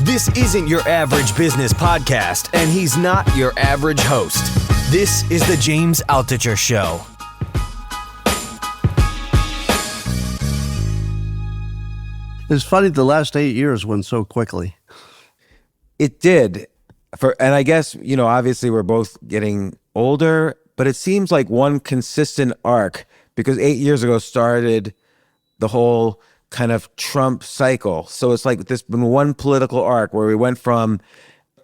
This isn't your average business podcast, and he's not your average host. This is the James Altucher Show. It's funny, the last 8 years went so quickly. It did. And I guess, obviously we're both getting older, but it seems like one consistent arc, because 8 years ago started the whole kind of Trump cycle. So it's like there's been one political arc where we went from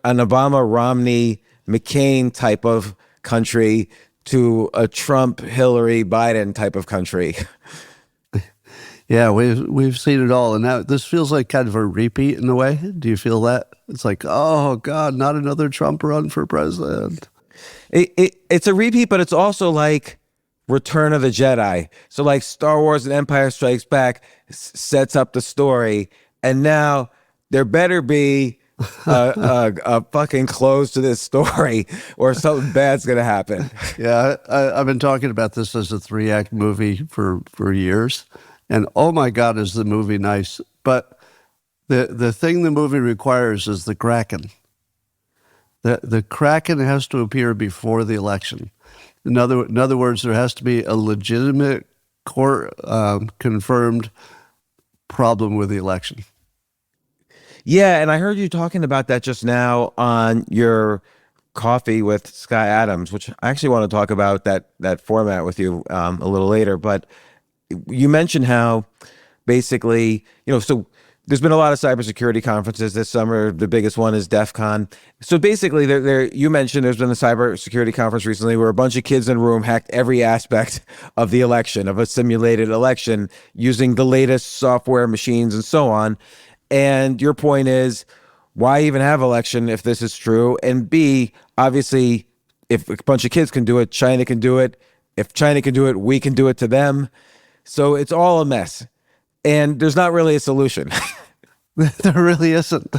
an Obama, Romney, McCain type of country to a Trump, Hillary, Biden type of country. Yeah, we've seen it all, and now this feels like kind of a repeat in a way. Do you feel that? It's like, oh God, not another Trump run for president. It's a repeat, but it's also like Return of the Jedi. So like Star Wars and Empire Strikes Back sets up the story, and now there better be a fucking close to this story or something bad's gonna happen. Yeah, I've been talking about this as a 3-act movie for years. And oh my God, is the movie nice. But the thing the movie requires is the Kraken. The Kraken has to appear before the election. In other words, there has to be a legitimate court confirmed problem with the election. Yeah, and I heard you talking about that just now on your Coffee with Sky Adams, which I actually want to talk about that format with you a little later. But you mentioned how basically, so there's been a lot of cybersecurity conferences this summer. The biggest one is DEF CON. So basically, you mentioned there's been a cybersecurity conference recently where a bunch of kids in a room hacked every aspect of the election, of a simulated election, using the latest software, machines, and so on. And your point is, why even have election if this is true? And B, obviously, if a bunch of kids can do it, China can do it. If China can do it, we can do it to them. So it's all a mess. And there's not really a solution. There really isn't.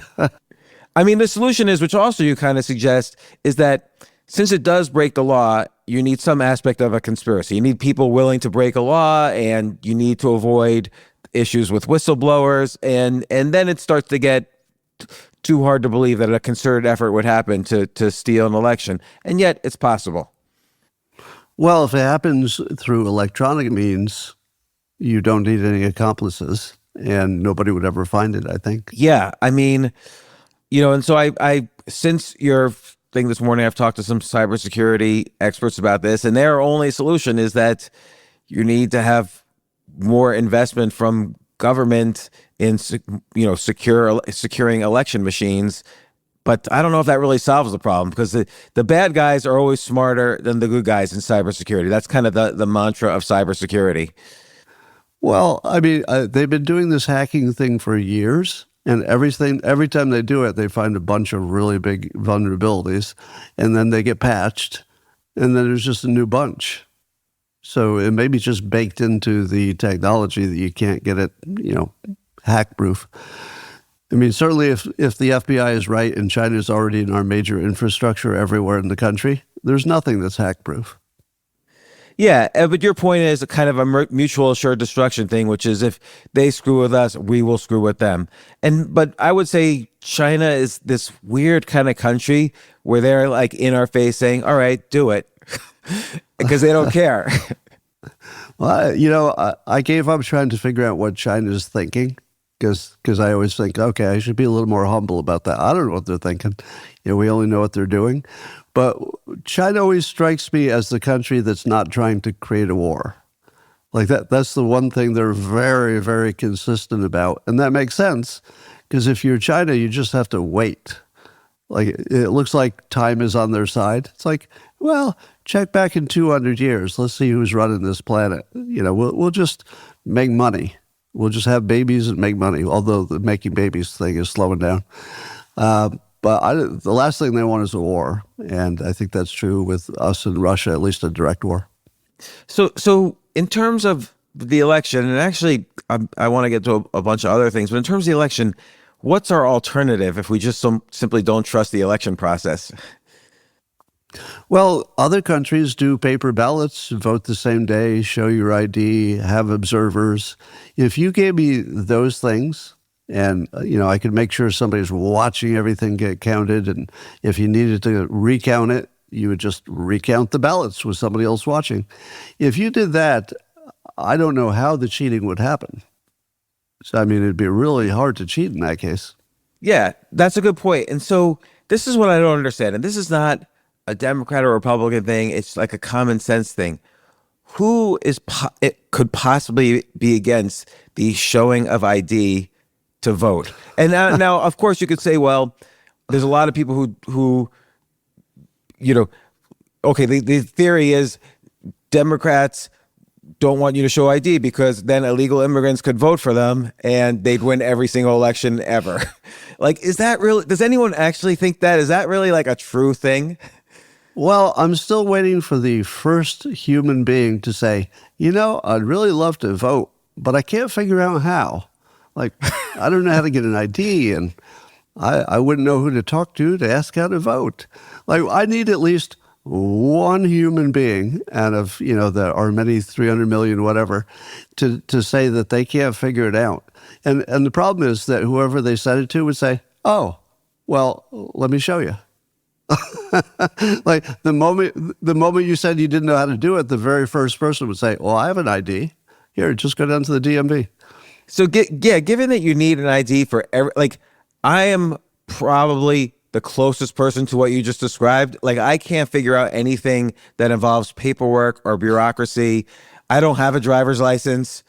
I mean, the solution is, which also you kind of suggest, is that since it does break the law, you need some aspect of a conspiracy. You need people willing to break a law, and you need to avoid issues with whistleblowers. And then it starts to get too hard to believe that a concerted effort would happen to steal an election. And yet it's possible. Well, if it happens through electronic means, you don't need any accomplices, and nobody would ever find it, I think. Yeah, I mean, and so I since your thing this morning, I've talked to some cybersecurity experts about this, and their only solution is that you need to have more investment from government in, securing election machines. But I don't know if that really solves the problem, because the bad guys are always smarter than the good guys in cybersecurity. That's kind of the mantra of cybersecurity. Well, I mean, they've been doing this hacking thing for years, and every time they do it, they find a bunch of really big vulnerabilities, and then they get patched, and then there's just a new bunch. So it may be just baked into the technology that you can't get it, hack-proof. I mean, certainly if the FBI is right and China is already in our major infrastructure everywhere in the country, there's nothing that's hack-proof. Yeah, but your point is a kind of a mutual assured destruction thing, which is if they screw with us, we will screw with them. But I would say China is this weird kind of country where they're like in our face saying, all right, do it, because they don't care. Well, I gave up trying to figure out what China's thinking, because I always think, okay, I should be a little more humble about that. I don't know what they're thinking. We only know what they're doing. But China always strikes me as the country that's not trying to create a war. Like that's the one thing they're very, very consistent about. And that makes sense, because if you're China, you just have to wait. Like, it looks like time is on their side. It's like, well, check back in 200 years. Let's see who's running this planet. We'll just make money. We'll just have babies and make money, although the making babies thing is slowing down. But the last thing they want is a war, and I think that's true with us and Russia, at least a direct war. So in terms of the election, and actually I want to get to a bunch of other things, but in terms of the election, what's our alternative if we just simply don't trust the election process? Well, other countries do paper ballots, vote the same day, show your ID, have observers. If you gave me those things, And, I could make sure somebody's watching everything get counted. And if you needed to recount it, you would just recount the ballots with somebody else watching. If you did that, I don't know how the cheating would happen. So, it'd be really hard to cheat in that case. Yeah, that's a good point. And so this is what I don't understand. And this is not a Democrat or Republican thing. It's like a common sense thing. Who it could possibly be against the showing of ID to vote? And now, of course, you could say, well, there's a lot of people who okay, the theory is Democrats don't want you to show ID because then illegal immigrants could vote for them and they'd win every single election ever. Like, is that really, does anyone actually think that? Is that really like a true thing? Well, I'm still waiting for the first human being to say, I'd really love to vote, but I can't figure out how. Like, I don't know how to get an ID, and I wouldn't know who to talk to ask how to vote. Like, I need at least one human being out of, our many 300 million, whatever, to say that they can't figure it out. And the problem is that whoever they said it to would say, oh, well, let me show you. Like the moment you said you didn't know how to do it, the very first person would say, well, I have an ID. Here, just go down to the DMV. So given that you need an ID for I am probably the closest person to what you just described. Like, I can't figure out anything that involves paperwork or bureaucracy. I don't have a driver's license.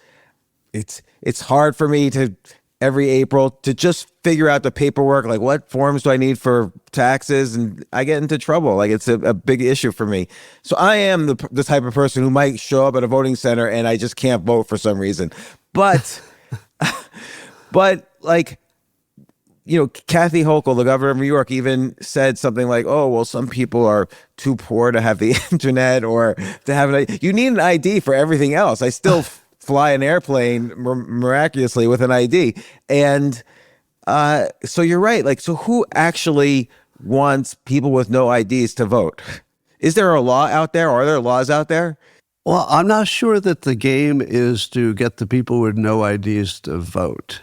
It's hard for me to every April to just figure out the paperwork, like what forms do I need for taxes, and I get into trouble. Like, it's a big issue for me. So I am the type of person who might show up at a voting center and I just can't vote for some reason. But, like, Kathy Hochul, the governor of New York, even said something like, oh, well, some people are too poor to have the internet or to have an ID. You need an ID for everything else. I still fly an airplane miraculously with an ID. And so you're right. Like, so who actually wants people with no IDs to vote? Is there a law out there? Are there laws out there? Well, I'm not sure that the game is to get the people with no IDs to vote.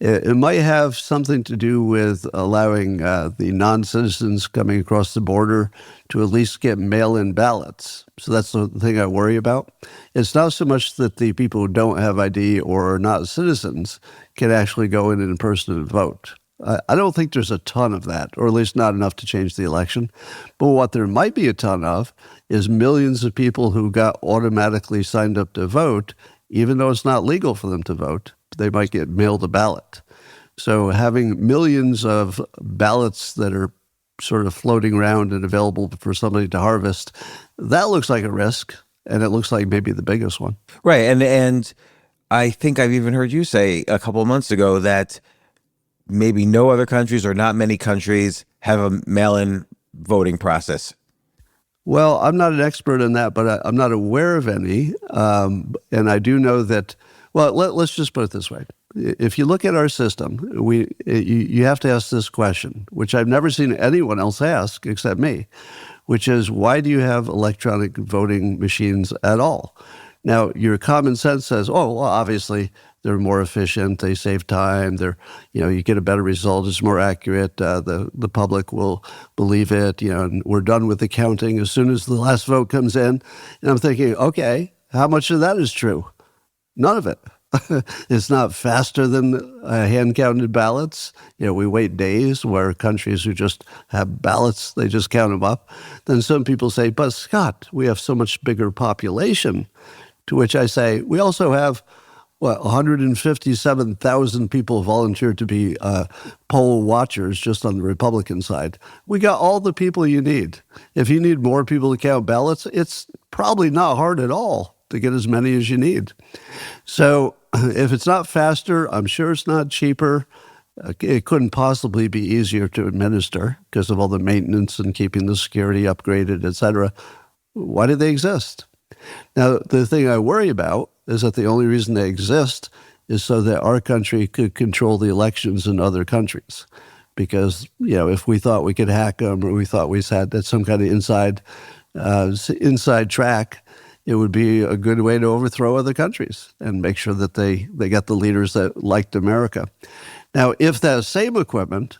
It might have something to do with allowing the non-citizens coming across the border to at least get mail-in ballots. So that's the thing I worry about. It's not so much that the people who don't have ID or are not citizens can actually go in person and vote. I don't think there's a ton of that, or at least not enough to change the election. But what there might be a ton of is millions of people who got automatically signed up to vote, even though it's not legal for them to vote. They might get mailed a ballot. So having millions of ballots that are sort of floating around and available for somebody to harvest, that looks like a risk, and it looks like maybe the biggest one. Right, and I think I've even heard you say a couple of months ago that maybe no other countries or not many countries have a mail-in voting process. Well, I'm not an expert in that, but I'm not aware of any. And I do know that, well, let's just put it this way. If you look at our system, you have to ask this question, which I've never seen anyone else ask except me, which is, why do you have electronic voting machines at all? Now, your common sense says, oh, well, obviously they're more efficient, they save time, you get a better result, it's more accurate, the public will believe it, and we're done with the counting as soon as the last vote comes in. And I'm thinking, okay, how much of that is true? None of it. It's not faster than hand-counted ballots. We wait days, where countries who just have ballots, they just count them up. Then some people say, but Scott, we have so much bigger population. To which I say, we also have, 157,000 people volunteered to be poll watchers just on the Republican side. We got all the people you need. If you need more people to count ballots, it's probably not hard at all to get as many as you need. So if it's not faster, I'm sure it's not cheaper. It couldn't possibly be easier to administer because of all the maintenance and keeping the security upgraded, et cetera. Why do they exist? Now, the thing I worry about is that the only reason they exist is so that our country could control the elections in other countries. Because, if we thought we could hack them, or we thought we had some kind of inside track, it would be a good way to overthrow other countries and make sure that they got the leaders that liked America. Now, if that same equipment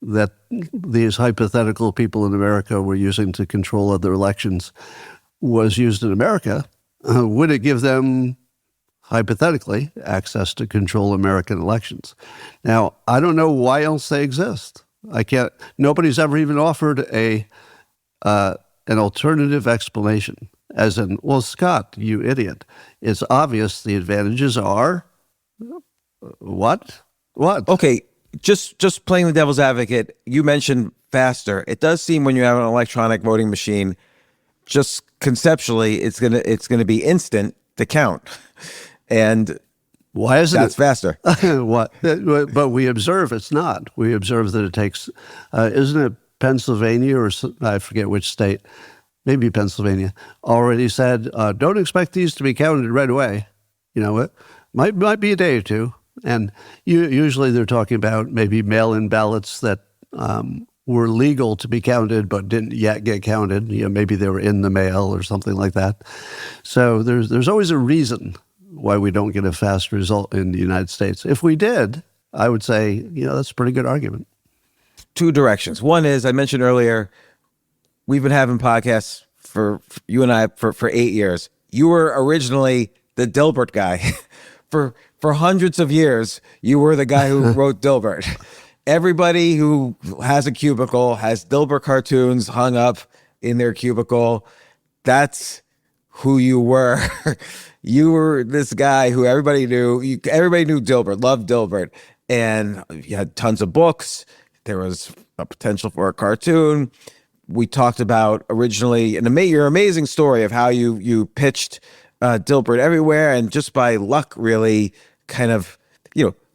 that these hypothetical people in America were using to control other elections was used in America, would it give them, hypothetically, access to control American elections? Now, I don't know why else they exist. Nobody's ever even offered an alternative explanation, as in, well, Scott, you idiot. It's obvious the advantages are what? Okay, just playing the devil's advocate, you mentioned faster. It does seem when you have an electronic voting machine, just conceptually, it's gonna be instant to count, and why isn't that's faster? What? But we observe it's not. We observe that it takes. Isn't it Pennsylvania or I forget which state? Maybe Pennsylvania already said, don't expect these to be counted right away. You know, it might be a day or two. And usually they're talking about maybe mail-in ballots that were legal to be counted but didn't yet get counted. You know, maybe they were in the mail or something like that. So there's always a reason why we don't get a fast result in the United States. If we did, I would say, that's a pretty good argument. Two directions. One is, I mentioned earlier, we've been having podcasts for you and I for 8 years. You were originally the Dilbert guy. For hundreds of years, you were the guy who wrote Dilbert. Everybody who has a cubicle has Dilbert cartoons hung up in their cubicle. That's who you were. You were this guy who everybody knew. Everybody knew Dilbert, loved Dilbert. And you had tons of books. There was a potential for a cartoon. We talked about originally your amazing story of how you pitched Dilbert everywhere, and just by luck, really kind of,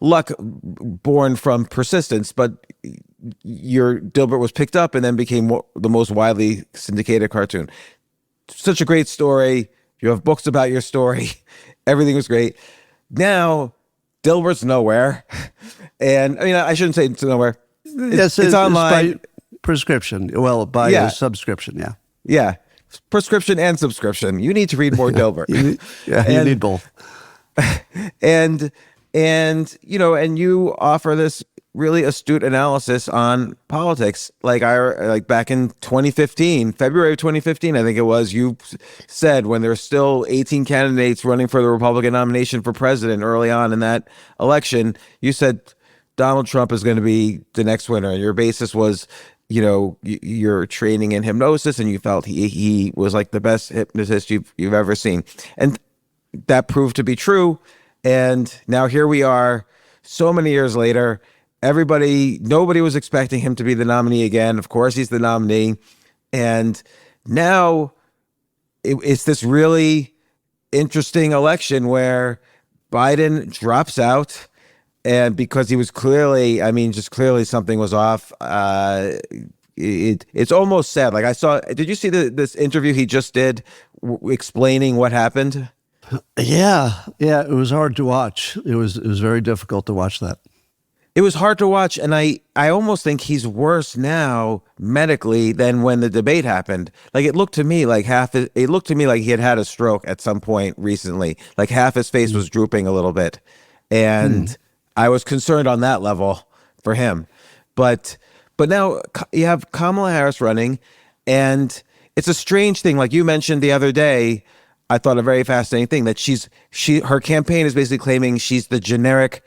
luck born from persistence, but your Dilbert was picked up and then became the most widely syndicated cartoon. Such a great story. You have books about your story. Everything was great. Now, Dilbert's nowhere. And I shouldn't say it's nowhere. It's online. It's by prescription. Well, by a subscription, yeah. Yeah. Prescription and subscription. You need to read more Dilbert. You need both. And you offer this really astute analysis on politics. Like back in 2015, February of 2015, I think it was, you said when there's still 18 candidates running for the Republican nomination for president early on in that election, you said Donald Trump is going to be the next winner. And your basis was, your training in hypnosis, and you felt he was like the best hypnotist you've ever seen. And that proved to be true. And now here we are so many years later. Nobody was expecting him to be the nominee again. Of course, he's the nominee. And now it's this really interesting election where Biden drops out. And because he was clearly something was off. It's almost sad. Like did you see this interview he just did explaining what happened? Yeah. It was hard to watch. It was very difficult to watch that. It was hard to watch, and I almost think he's worse now medically than when the debate happened. Like it looked to me like he had a stroke at some point recently. Like half his face was drooping a little bit, and I was concerned on that level for him. But now you have Kamala Harris running, and it's a strange thing. Like you mentioned the other day, I thought a very fascinating thing that her campaign is basically claiming she's the generic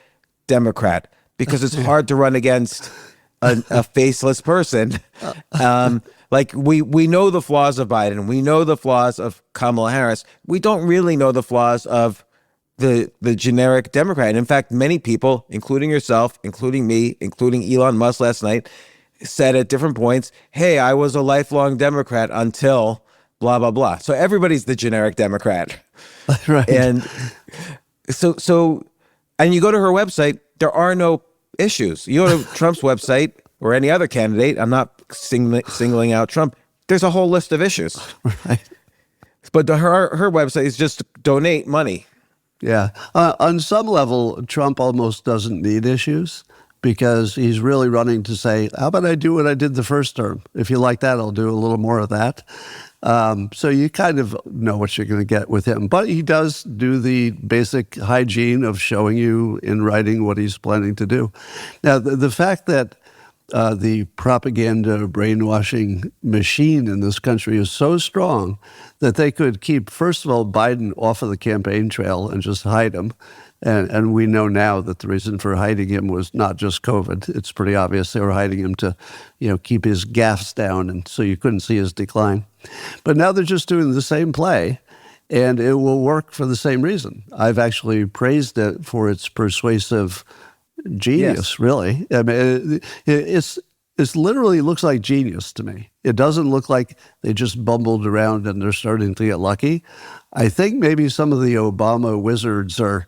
Democrat because it's hard to run against a faceless person. Like we know the flaws of Biden, we know the flaws of Kamala Harris. We don't really know the flaws of the generic Democrat. And in fact, many people, including yourself, including me, including Elon Musk last night, said at different points, hey, I was a lifelong Democrat until blah, blah, blah. So everybody's the generic Democrat. Right. And and you go to her website, there are no issues. You go to Trump's website or any other candidate, I'm not singling out Trump, there's a whole list of issues. Right. But her website is just donate money. Yeah. On some level, Trump almost doesn't need issues because he's really running to say, how about I do what I did the first term? If you like that, I'll do a little more of that. So you kind of know what you're going to get with him. But he does do the basic hygiene of showing you in writing what he's planning to do. Now, the fact that the propaganda brainwashing machine in this country is so strong that they could keep, first of all, Biden off of the campaign trail and just hide him. And we know now that the reason for hiding him was not just COVID. It's pretty obvious they were hiding him to, keep his gaffes down, and so you couldn't see his decline. But now they're just doing the same play, and it will work for the same reason. I've actually praised it for its persuasive genius, really. I mean, it's literally looks like genius to me. It doesn't look like they just bumbled around and they're starting to get lucky. I think maybe some of the Obama wizards are,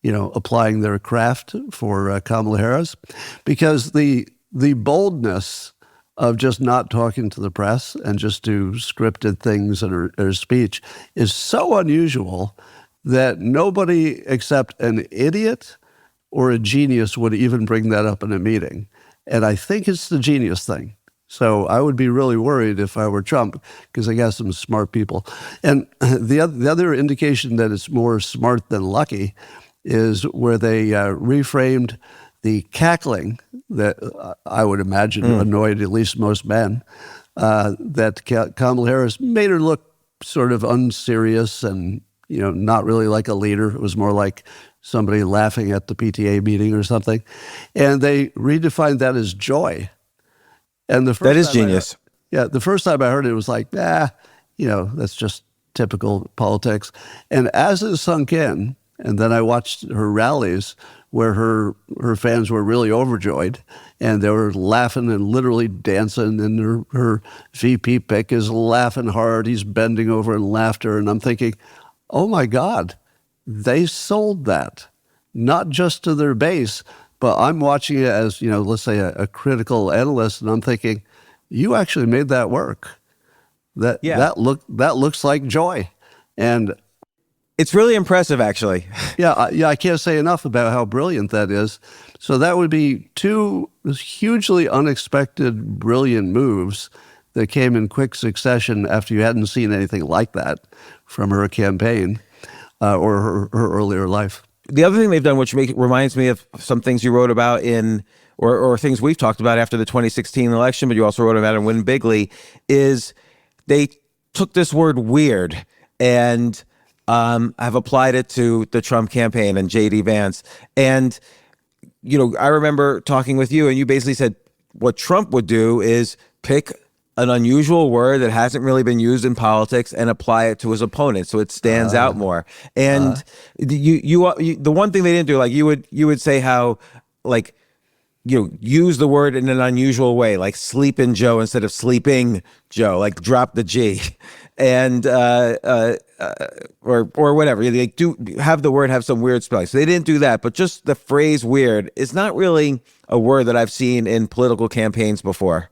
applying their craft for Kamala Harris, because the boldness of just not talking to the press and just do scripted things in her speech is so unusual that nobody except an idiot or a genius would even bring that up in a meeting. And I think it's the genius thing. So I would be really worried if I were Trump, because I got some smart people. And the other indication that it's more smart than lucky is where they reframed the cackling that I would imagine annoyed at least most men, that Kamala Harris made her look sort of unserious and, not really like a leader. It was more like somebody laughing at the PTA meeting or something. And they redefined that as joy. And that is genius. The first time I heard it, it was like, that's just typical politics. And as it sunk in, and then I watched her rallies where her fans were really overjoyed, and they were laughing and literally dancing, and her VP pick is laughing hard. He's bending over in laughter. And I'm thinking, oh my God, they sold that, not just to their base, but I'm watching it as, let's say a critical analyst, and I'm thinking, you actually made that work. That looks like joy. And it's really impressive, actually. I can't say enough about how brilliant that is. So that would be two hugely unexpected, brilliant moves that came in quick succession after you hadn't seen anything like that from her campaign or her earlier life. The other thing they've done, which reminds me of some things you wrote about or things we've talked about after the 2016 election, but you also wrote about in Win Bigly, is they took this word weird and have applied it to the Trump campaign and J.D. Vance. And, I remember talking with you, and you basically said what Trump would do is pick an unusual word that hasn't really been used in politics and apply it to his opponent so it stands out more. And the one thing they didn't do, like you would say how, like, use the word in an unusual way, like sleeping Joe instead of sleeping Joe, like drop the G, and or whatever. Like do have the word have some weird spelling. So they didn't do that, but just the phrase "weird" is not really a word that I've seen in political campaigns before.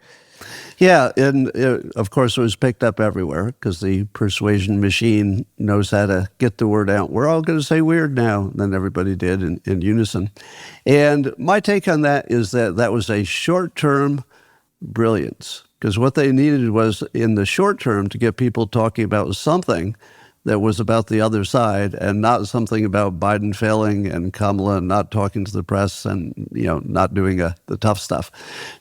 Yeah, and of course it was picked up everywhere because the persuasion machine knows how to get the word out. We're all going to say weird now. And then everybody did in unison. And my take on that is that was a short-term brilliance, because what they needed was in the short term to get people talking about something that was about the other side and not something about Biden failing and Kamala not talking to the press and, not doing the tough stuff.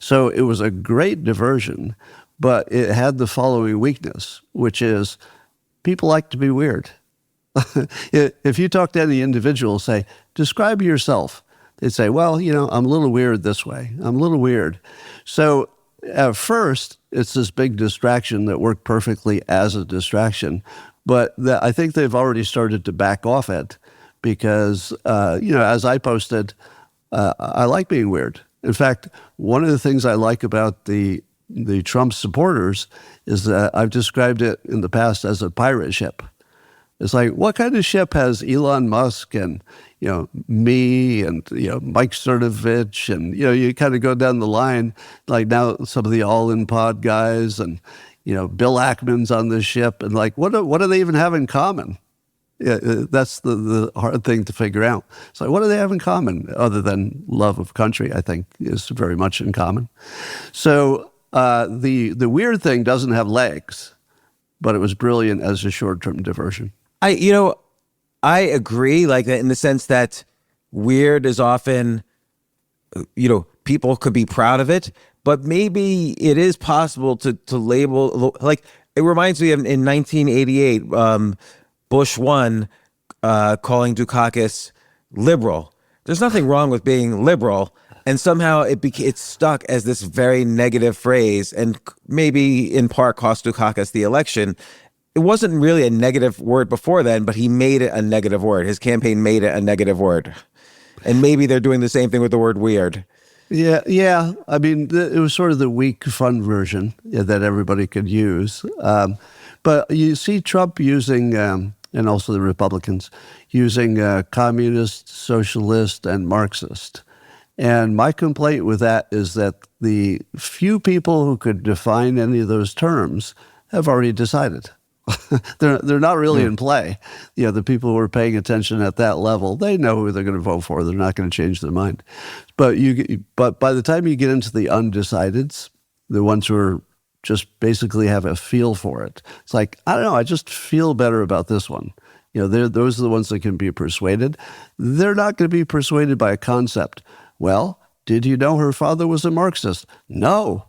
So it was a great diversion, but it had the following weakness, which is people like to be weird. If you talk to any individual, say, describe yourself, they'd say, well, I'm a little weird this way. I'm a little weird. So at first, it's this big distraction that worked perfectly as a distraction. But I think they've already started to back off it because, as I posted, I like being weird. In fact, one of the things I like about the Trump supporters is that I've described it in the past as a pirate ship. It's like, what kind of ship has Elon Musk and, me and, Mike Cernovich and, you kind of go down the line, like now some of the all-in pod guys and, Bill Ackman's on this ship, and like, what do they even have in common? Yeah, that's the hard thing to figure out. So what do they have in common other than love of country? I think is very much in common. So the weird thing doesn't have legs, but it was brilliant as a short-term diversion. I agree, like in the sense that weird is often, people could be proud of it, but maybe it is possible to label, like it reminds me of in 1988, Bush won, calling Dukakis liberal. There's nothing wrong with being liberal, and somehow it's stuck as this very negative phrase, and maybe in part cost Dukakis the election. It wasn't really a negative word before then, but he made it a negative word. His campaign made it a negative word. And maybe they're doing the same thing with the word weird. Yeah. I mean, it was sort of the weak, fun version that everybody could use. But you see Trump using, and also the Republicans, using communist, socialist, and Marxist. And my complaint with that is that the few people who could define any of those terms have already decided. They're not really in play. The people who are paying attention at that level, they know who they're going to vote for. They're not going to change their mind. But by the time you get into the undecideds, the ones who are just basically have a feel for it, it's like, I don't know, I just feel better about this one. Those are the ones that can be persuaded. They're not going to be persuaded by a concept. Well, did you know her father was a Marxist? No.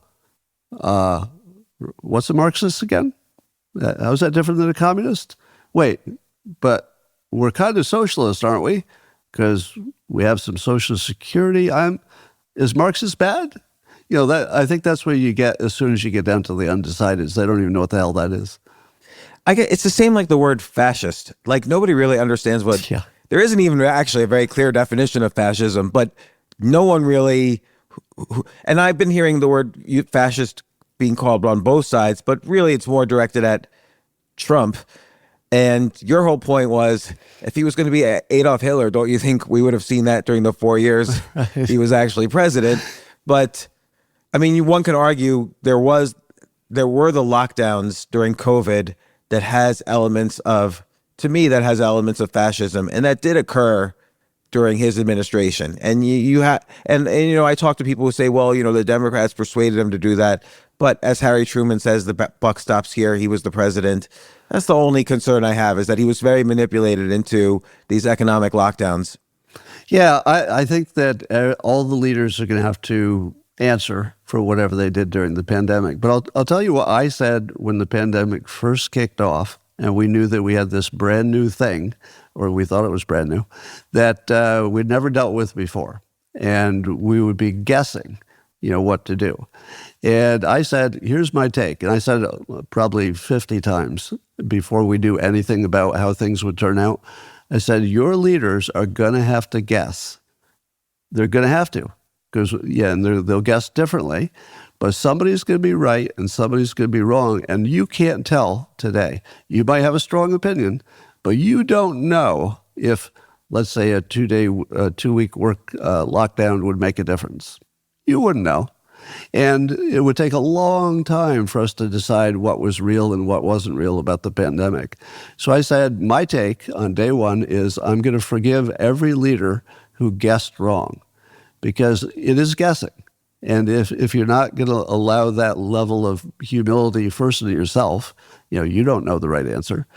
What's a Marxist again? How's that different than a communist? Wait, but we're kind of socialist, aren't we? Because we have some social security. Is Marxist bad? I think that's where you get as soon as you get down to the undecideds. They don't even know what the hell that is. It's the same like the word fascist. Like nobody really understands what. Yeah. There isn't even actually a very clear definition of fascism, but no one really. And I've been hearing the word fascist being called on both sides, but really it's more directed at Trump. And your whole point was, if he was going to be Adolf Hitler, don't you think we would have seen that during the 4 years he was actually president? But I mean, one can argue there were the lockdowns during COVID that has elements of fascism, and that did occur during his administration. And I talk to people who say, well, the Democrats persuaded him to do that. But as Harry Truman says, the buck stops here. He was the president. That's the only concern I have, is that he was very manipulated into these economic lockdowns. Yeah, I think that all the leaders are going to have to answer for whatever they did during the pandemic. But I'll tell you what I said when the pandemic first kicked off, and we knew that we had this brand new thing, or we thought it was brand new, that we'd never dealt with before. And we would be guessing, what to do. And I said, here's my take. And I said it probably 50 times before we do anything about how things would turn out. I said, your leaders are going to have to guess. They're going to have to. And they'll guess differently. But somebody's going to be right and somebody's going to be wrong. And you can't tell today. You might have a strong opinion, but you don't know if, let's say, a 2-week work lockdown would make a difference. You wouldn't know. And it would take a long time for us to decide what was real and what wasn't real about the pandemic. So I said, my take on day one is I'm going to forgive every leader who guessed wrong, because it is guessing. And if you're not going to allow that level of humility first to yourself, you don't know the right answer.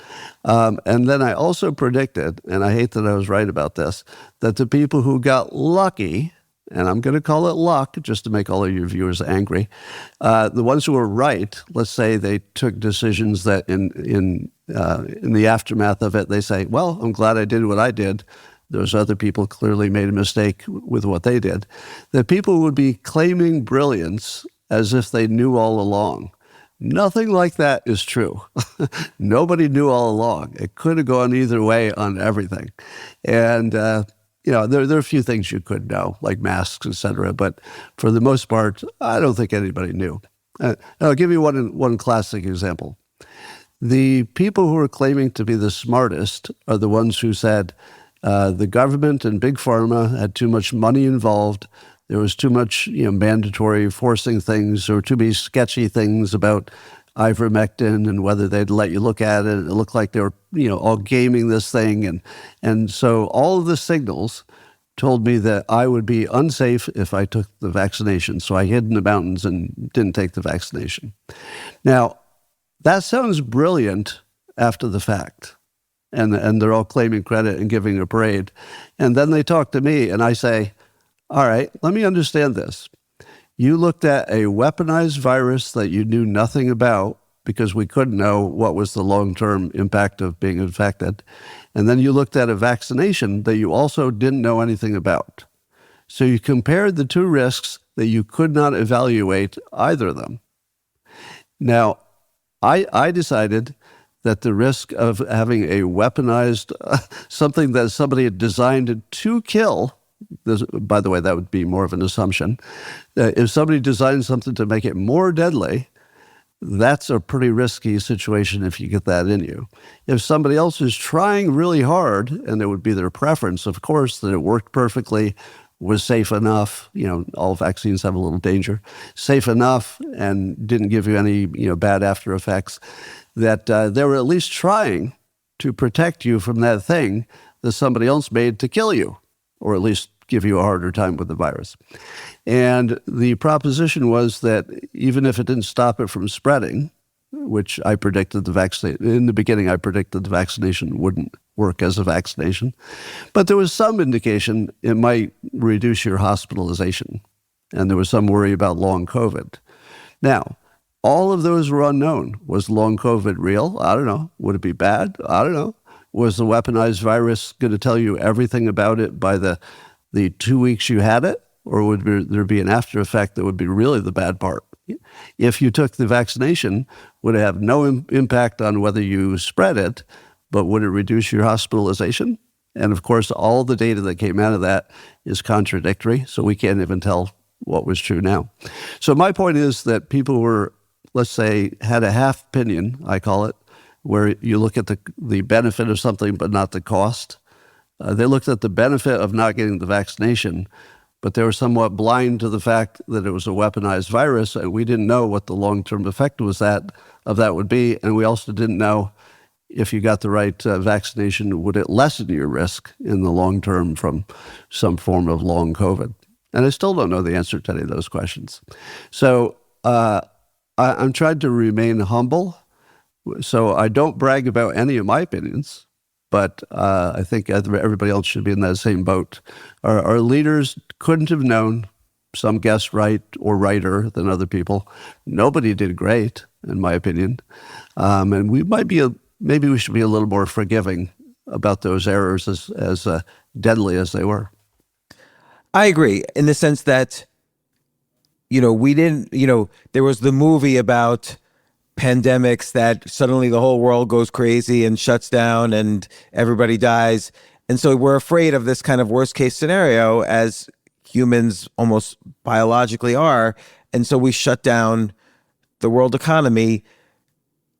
And then I also predicted, and I hate that I was right about this, that the people who got lucky, and I'm going to call it luck just to make all of your viewers angry, the ones who were right, let's say they took decisions that in the aftermath of it, they say, well, I'm glad I did what I did. Those other people clearly made a mistake with what they did. That people would be claiming brilliance as if they knew all along. Nothing like that is true. Nobody knew all along. It could have gone either way on everything. And, there are a few things you could know, like masks, et cetera. But for the most part, I don't think anybody knew. I'll give you one classic example. The people who are claiming to be the smartest are the ones who said, the government and big pharma had too much money involved. There was too much, mandatory forcing things, or too many sketchy things about ivermectin and whether they'd let you look at it. It looked like they were, all gaming this thing. And so all of the signals told me that I would be unsafe if I took the vaccination. So I hid in the mountains and didn't take the vaccination. Now, that sounds brilliant after the fact. And they're all claiming credit and giving a parade. And then they talk to me and I say, all right, let me understand this. You looked at a weaponized virus that you knew nothing about because we couldn't know what was the long-term impact of being infected. And then you looked at a vaccination that you also didn't know anything about. So you compared the two risks that you could not evaluate either of them. Now, I decided that the risk of having a weaponized, something that somebody had designed to kill, by the way, that would be more of an assumption. If somebody designed something to make it more deadly, that's a pretty risky situation if you get that in you. If somebody else is trying really hard, and it would be their preference, of course, that it worked perfectly, was safe enough, all vaccines have a little danger, safe enough and didn't give you any, bad after effects, that they were at least trying to protect you from that thing that somebody else made to kill you, or at least give you a harder time with the virus. And the proposition was that even if it didn't stop it from spreading, which I predicted in the beginning, I predicted the vaccination wouldn't work as a vaccination, but there was some indication it might reduce your hospitalization. And there was some worry about long COVID. Now, all of those were unknown. Was long COVID real? I don't know. Would it be bad? I don't know. Was the weaponized virus going to tell you everything about it by the 2 weeks you had it? Or would there be an after effect that would be really the bad part? If you took the vaccination, would it have no impact on whether you spread it, but would it reduce your hospitalization? And of course, all the data that came out of that is contradictory, so we can't even tell what was true now. So my point is that people were, let's say, had a half opinion, I call it, where you look at the benefit of something but not the cost. They looked at the benefit of not getting the vaccination, but they were somewhat blind to the fact that it was a weaponized virus, and we didn't know what the long-term effect of that would be, and we also didn't know if you got the right vaccination, would it lessen your risk in the long term from some form of long COVID? And I still don't know the answer to any of those questions. So I'm trying to remain humble, so I don't brag about any of my opinions, but I think everybody else should be in that same boat. Our leaders couldn't have known, some guessed right or righter than other people. Nobody did great, in my opinion. And we might be, maybe we should be a little more forgiving about those errors as deadly as they were. I agree in the sense that, we didn't, there was the movie about pandemics that suddenly the whole world goes crazy and shuts down and everybody dies. And so we're afraid of this kind of worst case scenario, as humans almost biologically are. And so we shut down the world economy.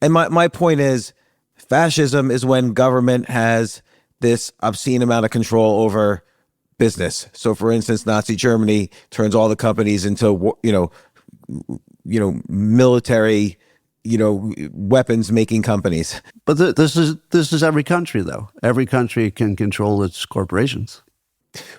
And my point is, fascism is when government has this obscene amount of control over business. So for instance, Nazi Germany turns all the companies into, military, weapons making companies. But this is every country, though. Every country can control its corporations.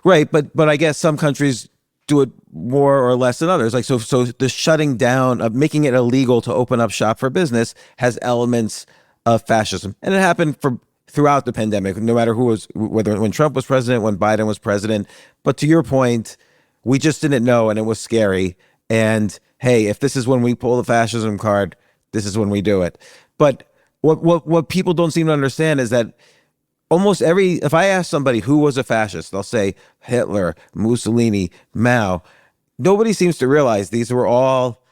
Right, but I guess some countries do it more or less than others. Like so the shutting down of making it illegal to open up shop for business has elements of fascism, and it happened throughout the pandemic. No matter whether when Trump was president, when Biden was president. But to your point, we just didn't know, and it was scary. And hey, if this is when we pull the fascism card, this is when we do it. But what people don't seem to understand is that if I ask somebody who was a fascist, they'll say Hitler, Mussolini, Mao. Nobody seems to realize these were all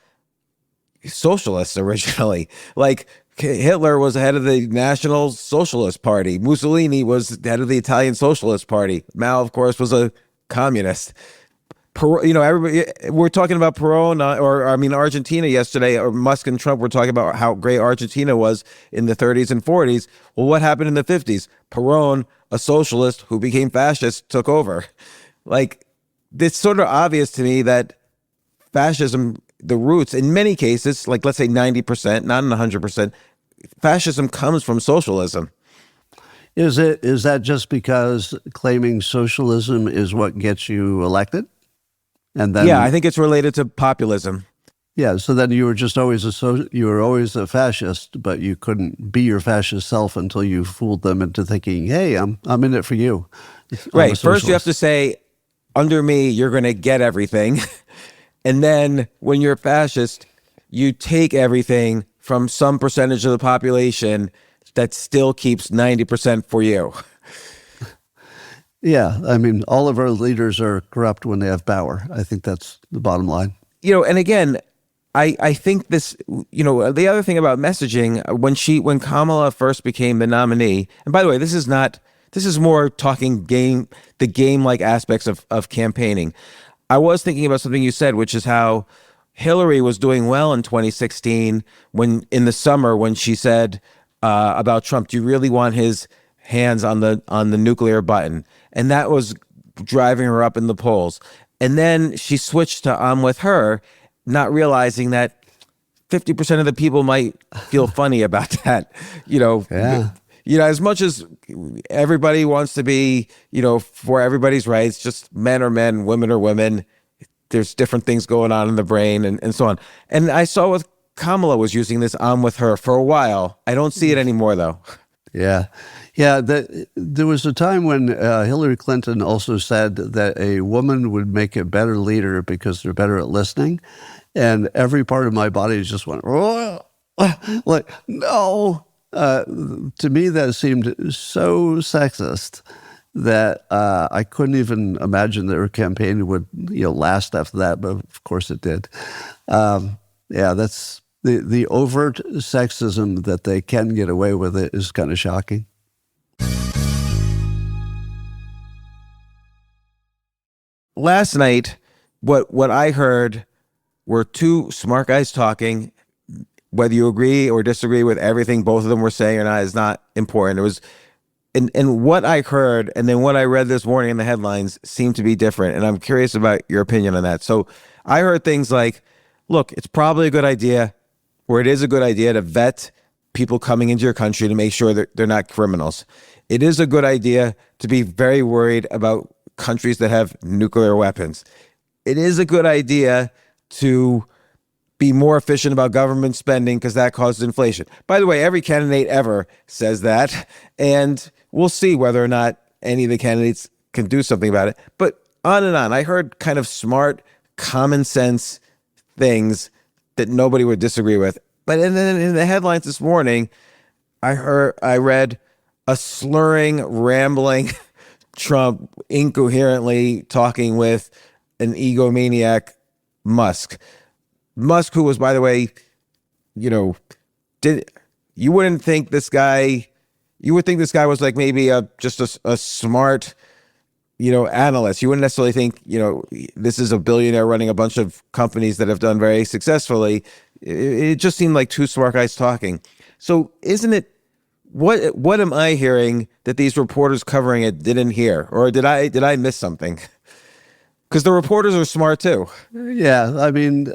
socialists originally. Like Hitler was the head of the National Socialist Party. Mussolini was the head of the Italian Socialist Party. Mao, of course, was a communist. Everybody, we're talking about Argentina yesterday, or Musk and Trump were talking about how great Argentina was in the 30s and 40s. Well, what happened in the 50s? Perón, a socialist who became fascist, took over. Like, it's sort of obvious to me that fascism the roots, in many cases, like let's say 90%, not 100%, fascism comes from socialism. Is that just because claiming socialism is what gets you elected? And then, Yeah, I think it's related to populism. yeah, so then you were just always you were always a fascist, but you couldn't be your fascist self until you fooled them into thinking, "Hey, I'm in it for you." Right. First, you have to say, under me, you're going to get everything. And then when you're a fascist, you take everything from some percentage of the population that still keeps 90% for you. Yeah, I mean, all of our leaders are corrupt when they have power. I think that's the bottom line. And again, I think this, the other thing about messaging, when Kamala first became the nominee, and by the way, this is more talking the game-like aspects of campaigning. I was thinking about something you said, which is how Hillary was doing well in 2016 in the summer when she said about Trump, do you really want his hands on the nuclear button? And that was driving her up in the polls. And then she switched to I'm with her, not realizing that 50% of the people might feel funny about that. Yeah. As much as everybody wants to be, for everybody's rights, just men are men, women are women. There's different things going on in the brain and so on. And I saw with Kamala was using this I'm with her for a while. I don't see it anymore, though. Yeah. Yeah. There was a time when Hillary Clinton also said that a woman would make a better leader because they're better at listening. And every part of my body just went, oh, like, no. To me, that seemed so sexist that I couldn't even imagine that her campaign would last after that. But of course it did. Yeah, that's the overt sexism that they can get away with it is kind of shocking. Last night, what I heard were two smart guys talking. Whether you agree or disagree with everything both of them were saying or not is not important. It was, and what I heard and then what I read this morning in the headlines seemed to be different. And I'm curious about your opinion on that. So I heard things like, look, it's probably a good idea, or it is a good idea to vet people coming into your country to make sure that they're not criminals. It is a good idea to be very worried about countries that have nuclear weapons. It is a good idea to be more efficient about government spending because that causes inflation. By the way, every candidate ever says that, and we'll see whether or not any of the candidates can do something about it. But on and on. I heard kind of smart, common sense things that nobody would disagree with. But then in the headlines this morning, I read a slurring, rambling Trump incoherently talking with an egomaniac Musk, who was, by the way, you wouldn't think this guy, you would think this guy was like maybe just a smart, analyst. You wouldn't necessarily think, this is a billionaire running a bunch of companies that have done very successfully. It just seemed like two smart guys talking. So isn't it, what am I hearing that these reporters covering it didn't hear? Or did I miss something? Because the reporters are smart too. Yeah, I mean,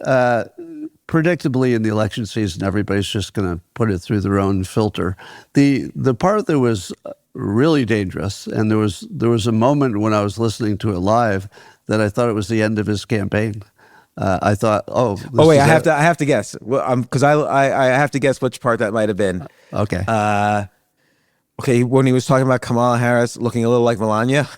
predictably in the election season, everybody's just going to put it through their own filter. The part that was really dangerous, and there was a moment when I was listening to it live that I thought it was the end of his campaign. I thought, wait, I have to guess. Well, because I have to guess which part that might have been. Okay. Okay, when he was talking about Kamala Harris looking a little like Melania.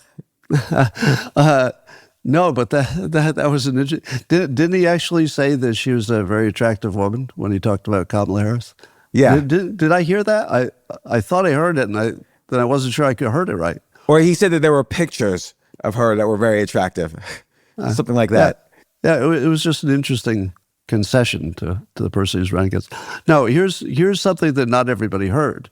No, but that was an interesting. Didn't he actually say that she was a very attractive woman when he talked about Kamala Harris? Yeah. Did I hear that? I thought I heard it, and I wasn't sure I could heard it right. Or he said that there were pictures of her that were very attractive, something like that. Yeah, it was just an interesting concession to the person who's running against. Now, here's something that not everybody heard.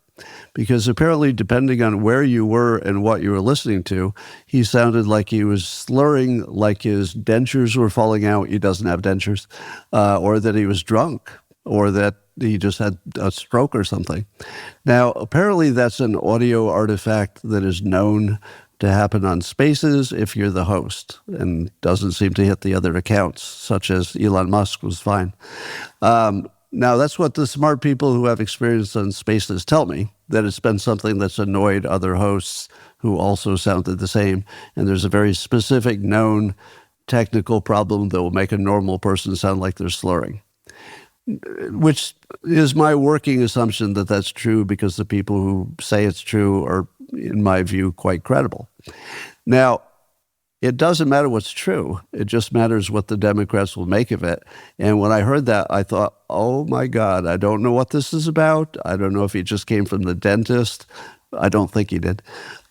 Because apparently, depending on where you were and what you were listening to, he sounded like he was slurring, like his dentures were falling out. He doesn't have dentures, or that he was drunk, or that he just had a stroke or something. Now, apparently, that's an audio artifact that is known to happen on Spaces if you're the host, and doesn't seem to hit the other accounts, such as Elon Musk was fine. Now, that's what the smart people who have experience on Spaces tell me, that it's been something that's annoyed other hosts who also sounded the same, and there's a very specific known technical problem that will make a normal person sound like they're slurring, which is my working assumption that that's true because the people who say it's true are, in my view, quite credible. Now, it doesn't matter what's true. It just matters what the Democrats will make of it. And when I heard that, I thought, oh my God, I don't know what this is about. I don't know if he just came from the dentist. I don't think he did.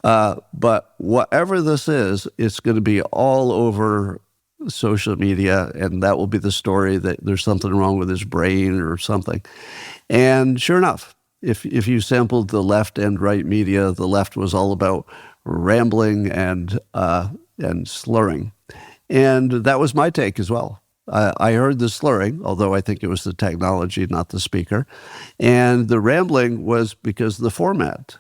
But whatever this is, it's going to be all over social media, and that will be the story that there's something wrong with his brain or something. And sure enough, if you sampled the left and right media, the left was all about rambling and slurring. And that was my take as well. I heard the slurring, although I think it was the technology, not the speaker. And the rambling was because of the format.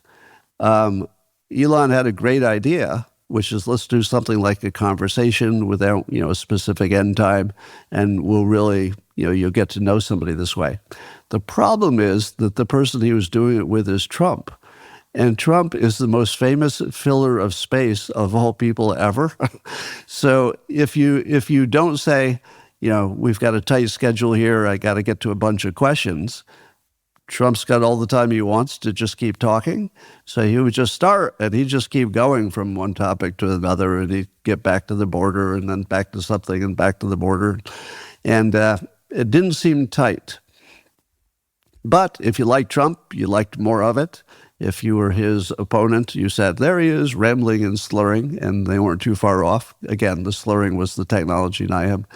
Elon had a great idea, which is let's do something like a conversation without, a specific end time, and we'll really, you'll get to know somebody this way. The problem is that the person he was doing it with is Trump. And Trump is the most famous filler of space of all people ever. So if you don't say, we've got a tight schedule here, I got to get to a bunch of questions, Trump's got all the time he wants to just keep talking. So he would just start and he'd just keep going from one topic to another, and he'd get back to the border and then back to something and back to the border. And it didn't seem tight. But if you liked Trump, you liked more of it. If you were his opponent, you said, there he is, rambling and slurring, and they weren't too far off. Again, the slurring was the technology, not him.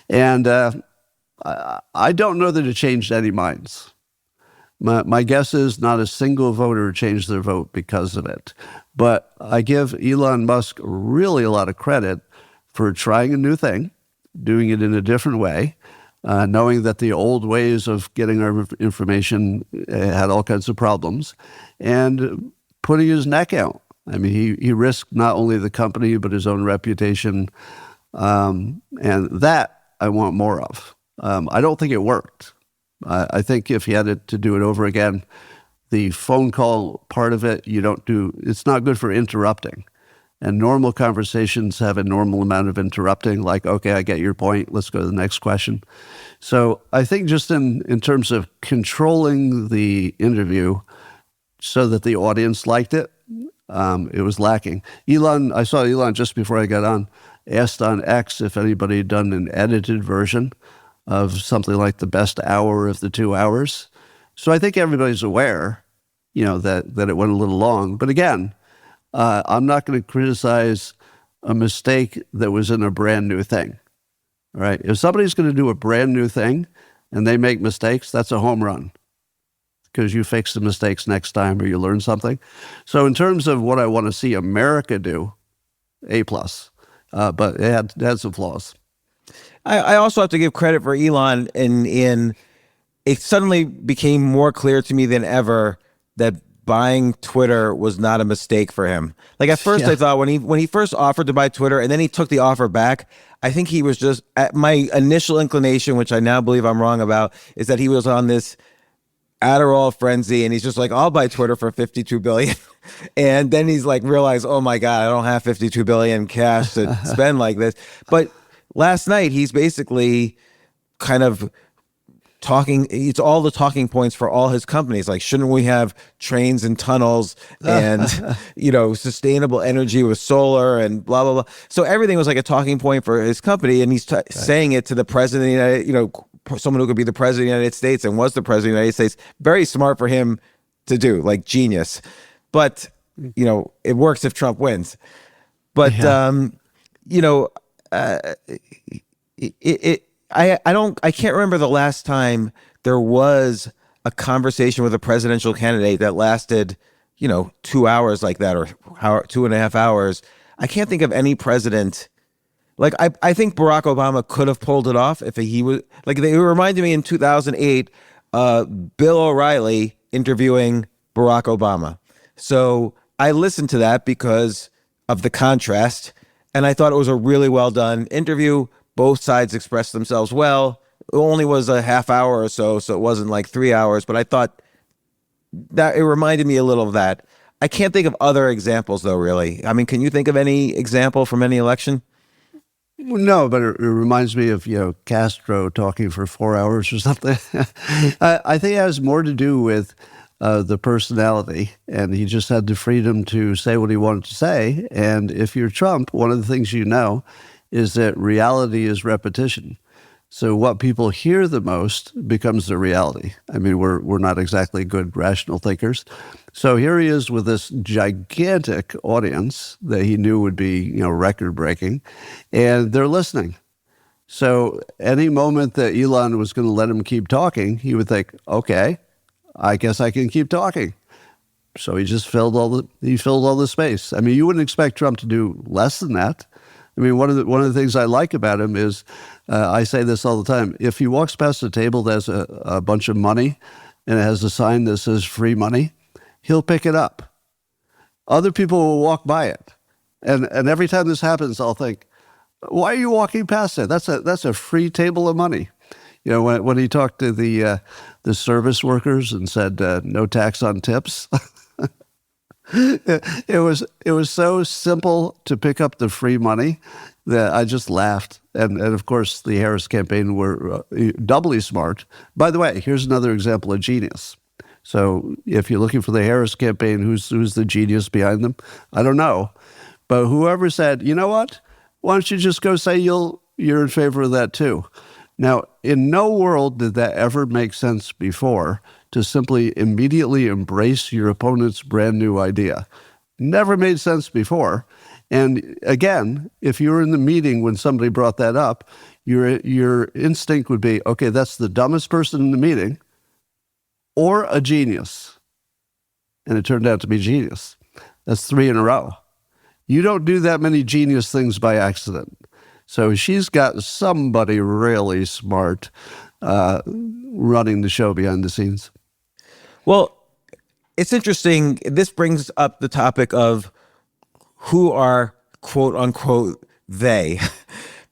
And I don't know that it changed any minds. My guess is not a single voter changed their vote because of it. But I give Elon Musk really a lot of credit for trying a new thing, doing it in a different way, knowing that the old ways of getting our information had all kinds of problems, and putting his neck out. I mean, he risked not only the company, but his own reputation. And that I want more of. I don't think it worked. I think if you had to do it over again, the phone call part of it, it's not good for interrupting. And normal conversations have a normal amount of interrupting, like, okay, I get your point, let's go to the next question. So I think just in terms of controlling the interview so that the audience liked it, it was lacking. I saw Elon just before I got on, asked on X if anybody had done an edited version of something like the best hour of the 2 hours. So I think everybody's aware, that it went a little long. But again, I'm not going to criticize a mistake that was in a brand new thing. All right. If somebody's going to do a brand new thing and they make mistakes, that's a home run, because you fix the mistakes next time or you learn something. So in terms of what I want to see America do, A+. But it had some flaws. I also have to give credit for Elon in it suddenly became more clear to me than ever that buying Twitter was not a mistake for him. Like at first I thought when he first offered to buy Twitter and then he took the offer back, I think he was just, at my initial inclination, which I now believe I'm wrong about, is that he was on this Adderall frenzy and he's just like, I'll buy Twitter for $52 billion. And then he's like, realized, oh my God, I don't have $52 billion cash to spend like this. But last night, he's basically kind of it's all the talking points for all his companies. Like, shouldn't we have trains and tunnels and, sustainable energy with solar and blah, blah, blah. So everything was like a talking point for his company. And he's saying it to the president of the United, someone who could be the president of the United States and was the president of the United States. Very smart for him to do, like genius. But, it works if Trump wins. But, I can't remember the last time there was a conversation with a presidential candidate that lasted, 2 hours like that, or 2.5 hours. I can't think of any president. Like, I think Barack Obama could have pulled it off if he was, like, it reminded me in 2008, Bill O'Reilly interviewing Barack Obama. So I listened to that because of the contrast. And I thought it was a really well done interview. Both sides expressed themselves well. It only was a half hour or so it wasn't like 3 hours, but I thought that it reminded me a little of that. I can't think of other examples though, really. I mean, can you think of any example from any election? No, but it reminds me of, Castro talking for 4 hours or something. I think it has more to do with the personality, and he just had the freedom to say what he wanted to say. And if you're Trump, one of the things is that reality is repetition. So what people hear the most becomes the reality. I mean, we're not exactly good rational thinkers. So here he is with this gigantic audience that he knew would be, record breaking, and they're listening. So any moment that Elon was going to let him keep talking, he would think, okay, I guess I can keep talking. So he just filled all the space. I mean, you wouldn't expect Trump to do less than that. I mean, one of the things I like about him is, I say this all the time, if he walks past a table that has a bunch of money and it has a sign that says free money, he'll pick it up. Other people will walk by it. And every time this happens, I'll think, why are you walking past it? That's a free table of money. When he talked to the service workers and said, no tax on tips, it was so simple to pick up the free money that I just laughed. And of course, the Harris campaign were doubly smart. By the way, here's another example of genius. So if you're looking for the Harris campaign, who's the genius behind them? I don't know. But whoever said, you know what? Why don't you just go say you're in favor of that too? Now, in no world did that ever make sense before, to simply immediately embrace your opponent's brand new idea. Never made sense before. And again, if you were in the meeting when somebody brought that up, your instinct would be, okay, that's the dumbest person in the meeting or a genius. And it turned out to be genius. That's 3 in a row. You don't do that many genius things by accident. So she's got somebody really smart running the show behind the scenes. Well, it's interesting. This brings up the topic of who are quote unquote they,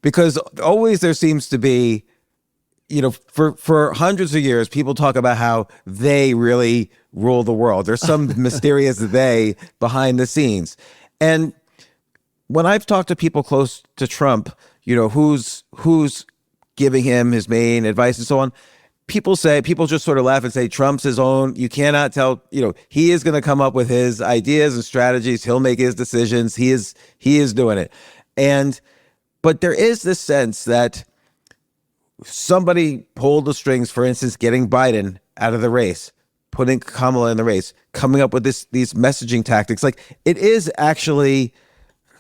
because always there seems to be, for hundreds of years, people talk about how they really rule the world. There's some mysterious they behind the scenes. And when I've talked to people close to Trump, who's giving him his main advice and so on, people just sort of laugh and say, Trump's his own. You cannot tell, he is going to come up with his ideas and strategies. He'll make his decisions. He is doing it. But there is this sense that somebody pulled the strings, for instance, getting Biden out of the race, putting Kamala in the race, coming up with these messaging tactics. Like, it is actually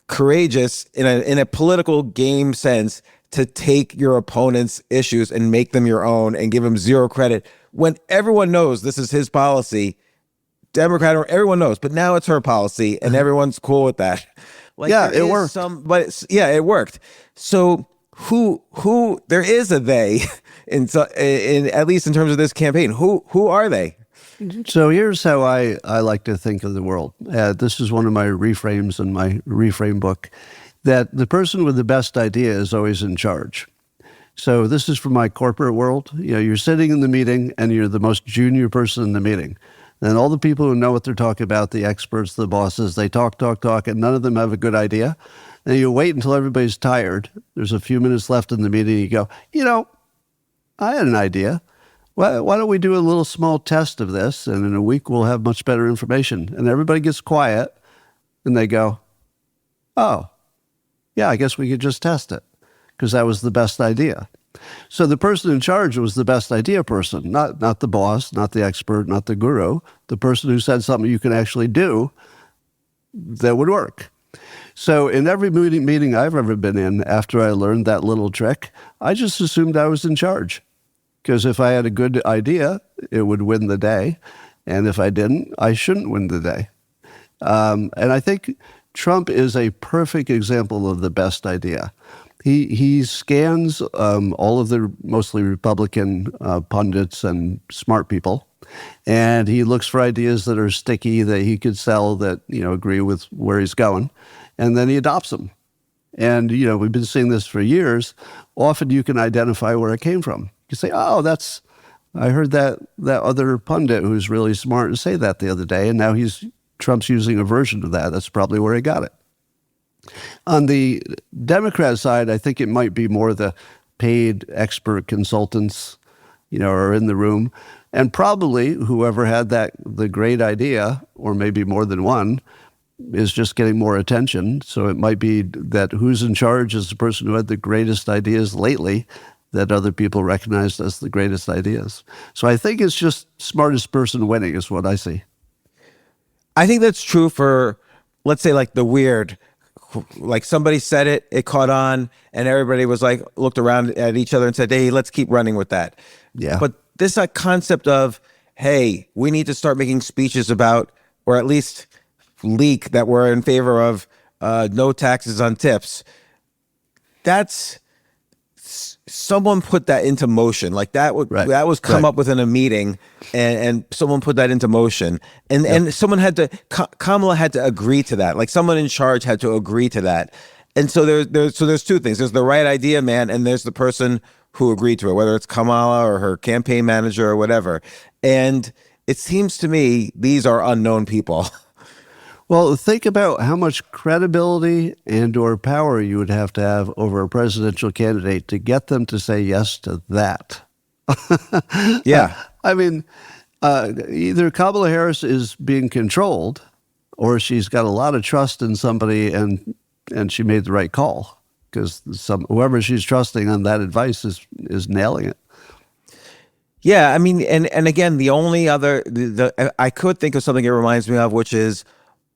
courageous in a political game sense to take your opponent's issues and make them your own and give them zero credit when everyone knows this is his policy, Democrat or everyone knows, but now it's her policy and everyone's cool with that. Like, yeah, it worked. It worked. So who there is a they in at least in terms of this campaign. Who are they? So here's how I like to think of the world. This is one of my reframes in my reframe book, that the person with the best idea is always in charge. So this is from my corporate world. You're sitting in the meeting and you're the most junior person in the meeting. And all the people who know what they're talking about, the experts, the bosses, they talk, and none of them have a good idea. And you wait until everybody's tired. There's a few minutes left in the meeting. You go, I had an idea. Why don't we do a little small test of this? And in a week, we'll have much better information. And everybody gets quiet and they go, oh, yeah, I guess we could just test it because that was the best idea. So the person in charge was the best idea person, not the boss, not the expert, not the guru, the person who said something you can actually do that would work. So in every meeting I've ever been in, after I learned that little trick, I just assumed I was in charge. Because if I had a good idea, it would win the day. And if I didn't, I shouldn't win the day. And I think Trump is a perfect example of the best idea. He scans all of the mostly Republican pundits and smart people, and he looks for ideas that are sticky, that he could sell, that agree with where he's going. and then he adopts them. And, we've been seeing this for years. Often you can identify where it came from. You say, oh, I heard that other pundit who's really smart say that the other day, and now Trump's using a version of that. That's probably where he got it. On the Democrat side, I think it might be more the paid expert consultants, are in the room. And probably whoever had the great idea, or maybe more than one, is just getting more attention. So it might be that who's in charge is the person who had the greatest ideas lately that other people recognized as the greatest ideas. So I think it's just smartest person winning is what I see. I think that's true for, let's say, like the weird, like somebody said it caught on, and everybody was like, looked around at each other and said, hey, let's keep running with that. Yeah. But this concept of, hey, we need to start making speeches about, or at least leak that we're in favor of no taxes on tips. That's someone put that into motion. Like that was come up with in a meeting, and someone put that into motion, and someone Kamala had to agree to that. Like someone in charge had to agree to that. And so there's two things. There's the right idea man, and there's the person who agreed to it, whether it's Kamala or her campaign manager or whatever. And it seems to me these are unknown people. Well, think about how much credibility and or power you would have to have over a presidential candidate to get them to say yes to that. Yeah. I mean, either Kamala Harris is being controlled or she's got a lot of trust in somebody and she made the right call because whoever she's trusting on that advice is nailing it. Yeah, I mean, and again, the only other, I could think of something it reminds me of, which is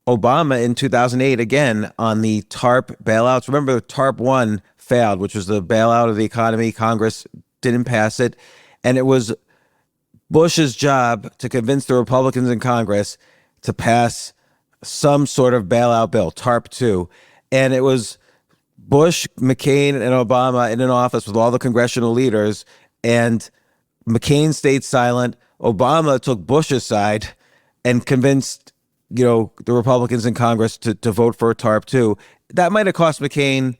Obama in 2008, again, on the TARP bailouts. Remember, TARP 1 failed, which was the bailout of the economy. Congress didn't pass it. And it was Bush's job to convince the Republicans in Congress to pass some sort of bailout bill, TARP 2. And it was Bush, McCain, and Obama in an office with all the congressional leaders. And McCain stayed silent. Obama took Bush's side and convinced the Republicans in Congress to vote for TARP 2. That might have cost McCain,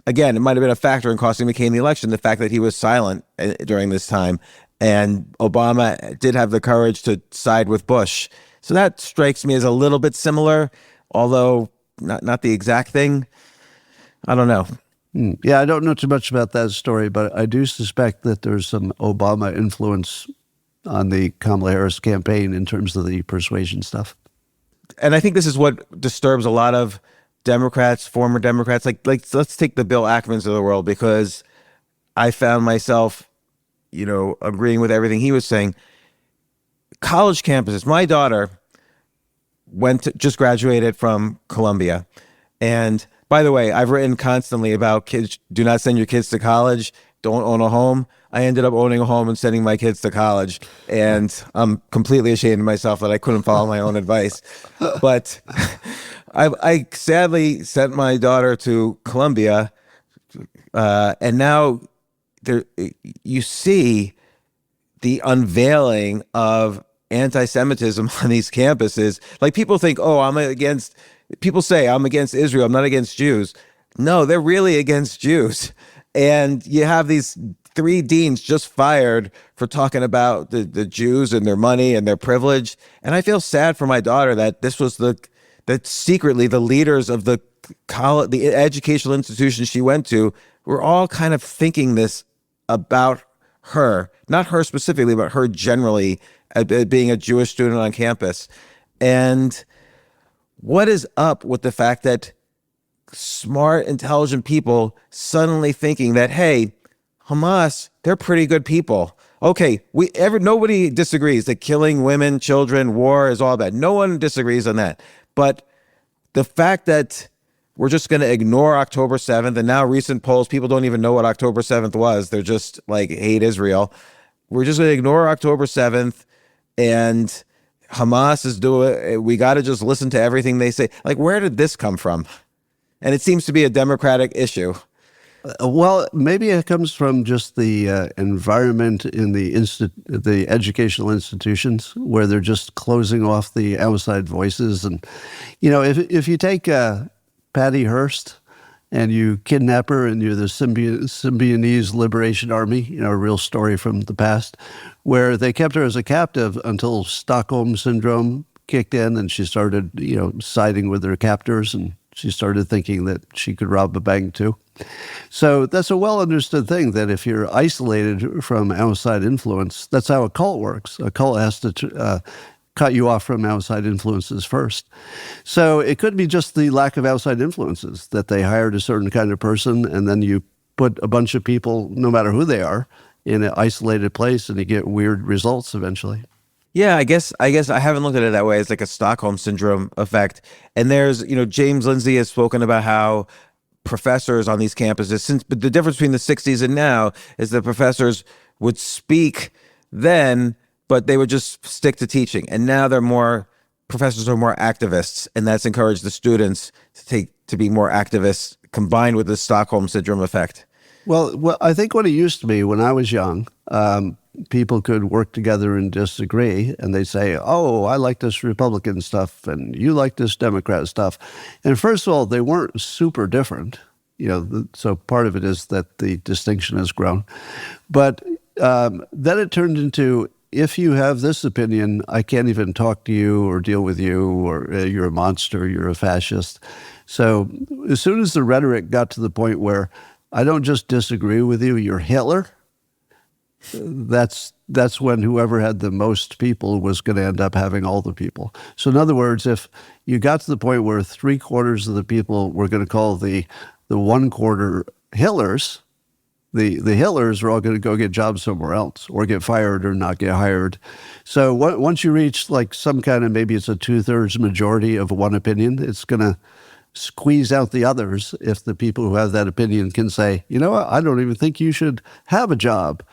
again, it might have been a factor in costing McCain the election, the fact that he was silent during this time. And Obama did have the courage to side with Bush. So that strikes me as a little bit similar, although not the exact thing. I don't know. Yeah, I don't know too much about that story, but I do suspect that there's some Obama influence on the Kamala Harris campaign in terms of the persuasion stuff. And I think this is what disturbs a lot of Democrats, former Democrats. Like let's take the Bill Ackmans of the world, because I found myself, agreeing with everything he was saying. College campuses. My daughter just graduated from Columbia. And by the way, I've written constantly about kids. Do not send your kids to college. Don't own a home. I ended up owning a home and sending my kids to college. And I'm completely ashamed of myself that I couldn't follow my own advice. But I sadly sent my daughter to Columbia. And now you see the unveiling of anti-Semitism on these campuses. Like people think, people say I'm against Israel, I'm not against Jews. No, they're really against Jews. And you have these 3 deans just fired for talking about the Jews and their money and their privilege. And I feel sad for my daughter that this was that secretly the leaders of the college, the educational institution she went to, were all kind of thinking this about her, not her specifically, but her generally, being a Jewish student on campus. And what is up with the fact that smart, intelligent people suddenly thinking that, hey, Hamas, they're pretty good people. Okay, nobody disagrees that killing women, children, war is all bad. No one disagrees on that. But the fact that we're just going to ignore October 7th, and now recent polls, people don't even know what October 7th was. They're just like, hate Israel. We're just going to ignore October 7th, and Hamas is doing it. We got to just listen to everything they say. Like, where did this come from? And it seems to be a Democratic issue. Well, maybe it comes from just the environment in the educational institutions where they're just closing off the outside voices. And, if you take Patty Hearst and you kidnap her and you're the Symbionese Liberation Army, a real story from the past, where they kept her as a captive until Stockholm Syndrome kicked in and she started, siding with her captors and she started thinking that she could rob a bank too. So that's a well understood thing that if you're isolated from outside influence, that's how a cult works. A cult has to cut you off from outside influences first. So it could be just the lack of outside influences, that they hired a certain kind of person and then you put a bunch of people, no matter who they are, in an isolated place and you get weird results eventually. Yeah, I guess I haven't looked at it that way. It's like a Stockholm syndrome effect. And there's, James Lindsay has spoken about how professors on these campuses, but the difference between the 60s and now is that professors would speak then, but they would just stick to teaching. And now professors are more activists, and that's encouraged the students to be more activists, combined with the Stockholm syndrome effect. Well, I think what it used to be when I was young, people could work together and disagree, and they'd say, oh, I like this Republican stuff, and you like this Democrat stuff. And first of all, they weren't super different. So part of it is that the distinction has grown. But then it turned into, if you have this opinion, I can't even talk to you or deal with you, or you're a monster, you're a fascist. So as soon as the rhetoric got to the point where I don't just disagree with you, you're Hitler, that's when whoever had the most people was going to end up having all the people. So in other words, if you got to the point where 3/4 of the people were going to call the 1/4 Hitlers, the Hitlers are all going to go get jobs somewhere else or get fired or not get hired. So once you reach like some kind of, maybe it's a 2/3 majority of one opinion, it's going to squeeze out the others if the people who have that opinion can say, you know what, I don't even think you should have a job.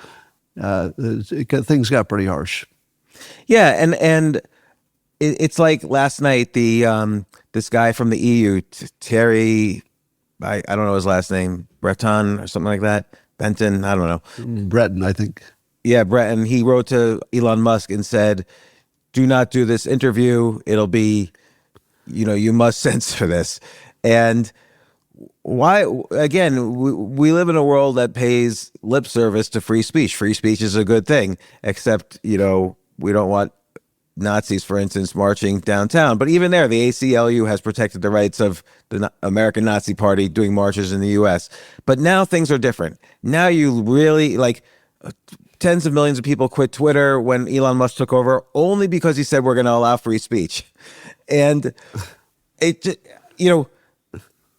Things got pretty harsh. Yeah, and it's like last night, this guy from the EU, Terry, I don't know his last name, Breton or something like that, Benton, I don't know. Breton, I think. Yeah, Breton. He wrote to Elon Musk and said, do not do this interview. It'll be, you must censor this. And why, again, we live in a world that pays lip service to free speech. Free speech is a good thing, except, we don't want Nazis, for instance, marching downtown. But even there, the ACLU has protected the rights of the American Nazi Party doing marches in the U.S. But now things are different. Now you really, tens of millions of people quit Twitter when Elon Musk took over only because he said we're going to allow free speech. And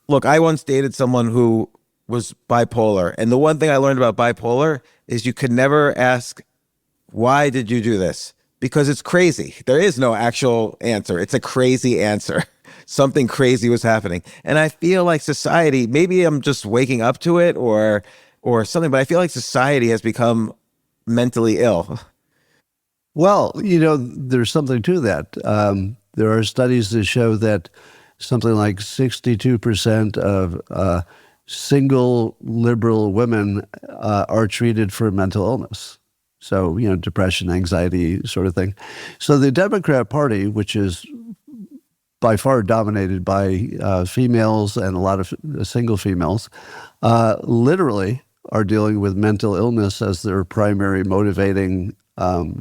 look, I once dated someone who was bipolar. And the one thing I learned about bipolar is you could never ask, why did you do this? Because it's crazy. There is no actual answer. It's a crazy answer. Something crazy was happening. And I feel like society, maybe I'm just waking up to it or something, but I feel like society has become mentally ill. Well, there's something to that. There are studies that show that something like 62% of single liberal women are treated for mental illness. So, depression, anxiety sort of thing. So the Democrat Party, which is by far dominated by females and a lot of single females, literally are dealing with mental illness as their primary motivating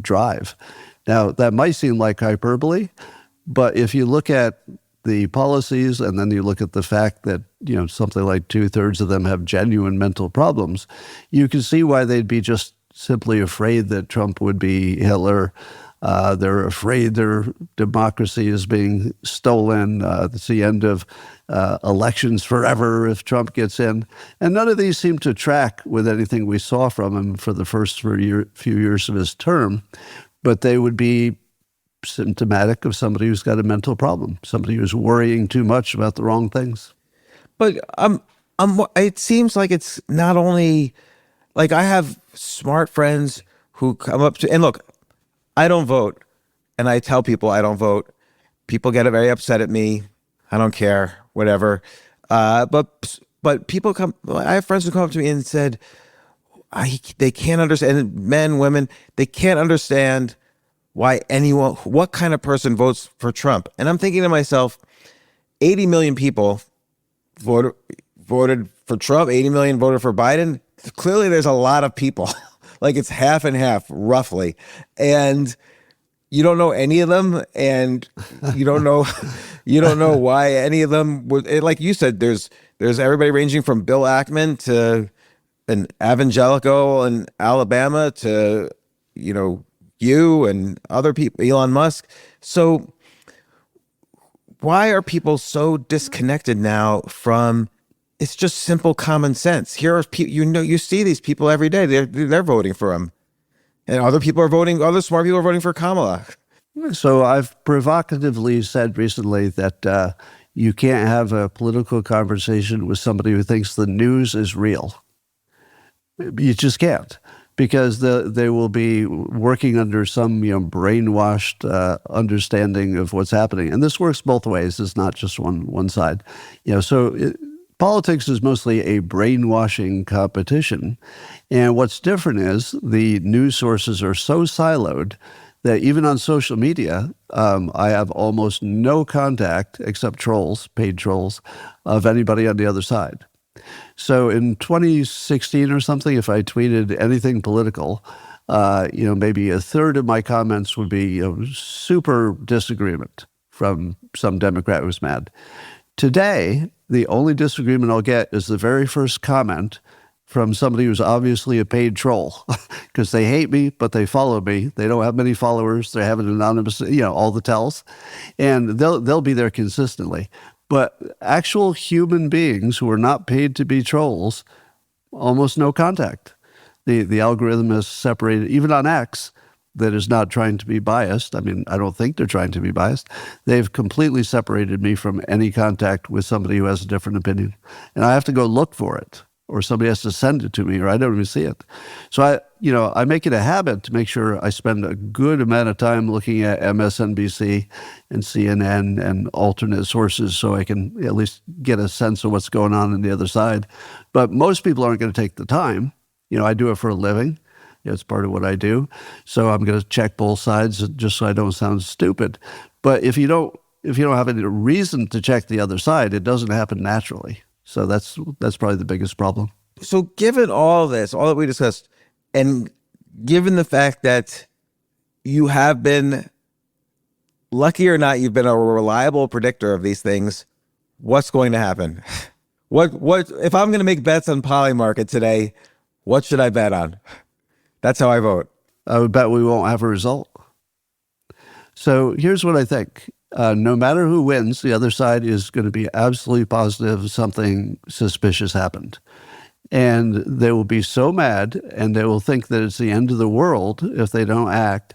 drive. Now, that might seem like hyperbole, but if you look at the policies and then you look at the fact that, something like 2/3 of them have genuine mental problems, you can see why they'd be just simply afraid that Trump would be Hitler. They're afraid their democracy is being stolen. It's the end of elections forever if Trump gets in. And none of these seem to track with anything we saw from him for the first few years of his term, but they would be symptomatic of somebody who's got a mental problem, somebody who's worrying too much about the wrong things. But it seems like it's not only, like, I have smart friends who come up to, and look, I don't vote, and I tell people I don't vote. People get very upset at me. I don't care, whatever. But people come, I have friends who come up to me and said, they can't understand, men, women, they can't understand why anyone, what kind of person votes for Trump. And I'm thinking to myself, 80 million people voted for Trump, 80 million voted for Biden. Clearly, there's a lot of people. Like it's half and half, roughly. And you don't know any of them, and you don't know why any of them would. Like you said, there's everybody ranging from Bill Ackman to an evangelical in Alabama to you and other people, Elon Musk. So why are people so disconnected now from? It's just simple common sense. Here are people, you see these people every day. They're voting for him, and other smart people are voting for Kamala. So I've provocatively said recently that you can't have a political conversation with somebody who thinks the news is real. You just can't, because they will be working under some brainwashed understanding of what's happening, and this works both ways. It's not just one side. Politics is mostly a brainwashing competition. And what's different is the news sources are so siloed that even on social media, I have almost no contact, except trolls, paid trolls, of anybody on the other side. So in 2016 or something, if I tweeted anything political, maybe a third of my comments would be super disagreement from some Democrat who's mad. Today, the only disagreement I'll get is the very first comment from somebody who's obviously a paid troll, because they hate me, but they follow me. They don't have many followers. They have an anonymous, all the tells, and they'll be there consistently. But actual human beings who are not paid to be trolls, almost no contact. The algorithm has separated, even on X, that is not trying to be biased. I mean, I don't think they're trying to be biased. They've completely separated me from any contact with somebody who has a different opinion. And I have to go look for it, or somebody has to send it to me, or I don't even see it. So I make it a habit to make sure I spend a good amount of time looking at MSNBC and CNN and alternate sources so I can at least get a sense of what's going on the other side. But most people aren't going to take the time. I do it for a living. It's part of what I do. So I'm going to check both sides just so I don't sound stupid. But if you don't have any reason to check the other side, it doesn't happen naturally. So that's probably the biggest problem. So given all this, all that we discussed, and given the fact that you have been, lucky or not, you've been a reliable predictor of these things, what's going to happen? What if I'm going to make bets on Polymarket today, what should I bet on? That's how I vote. I would bet we won't have a result. So here's what I think. No matter who wins, the other side is going to be absolutely positive something suspicious happened. And they will be so mad, and they will think that it's the end of the world if they don't act,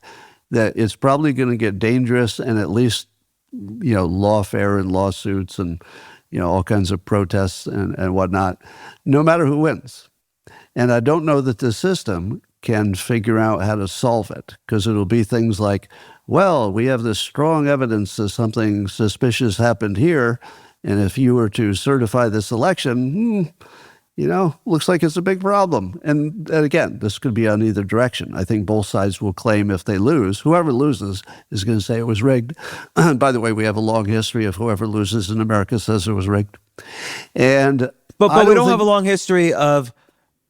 that it's probably going to get dangerous, and at least, lawfare and lawsuits and, all kinds of protests and whatnot, no matter who wins. And I don't know that the system can figure out how to solve it, because it'll be things like, well, we have this strong evidence that something suspicious happened here, and if you were to certify this election, looks like it's a big problem. And again, this could be on either direction. I think both sides will claim if they lose, whoever loses is going to say it was rigged. By the way, we have a long history of whoever loses in America says it was rigged. And but we don't have a long history of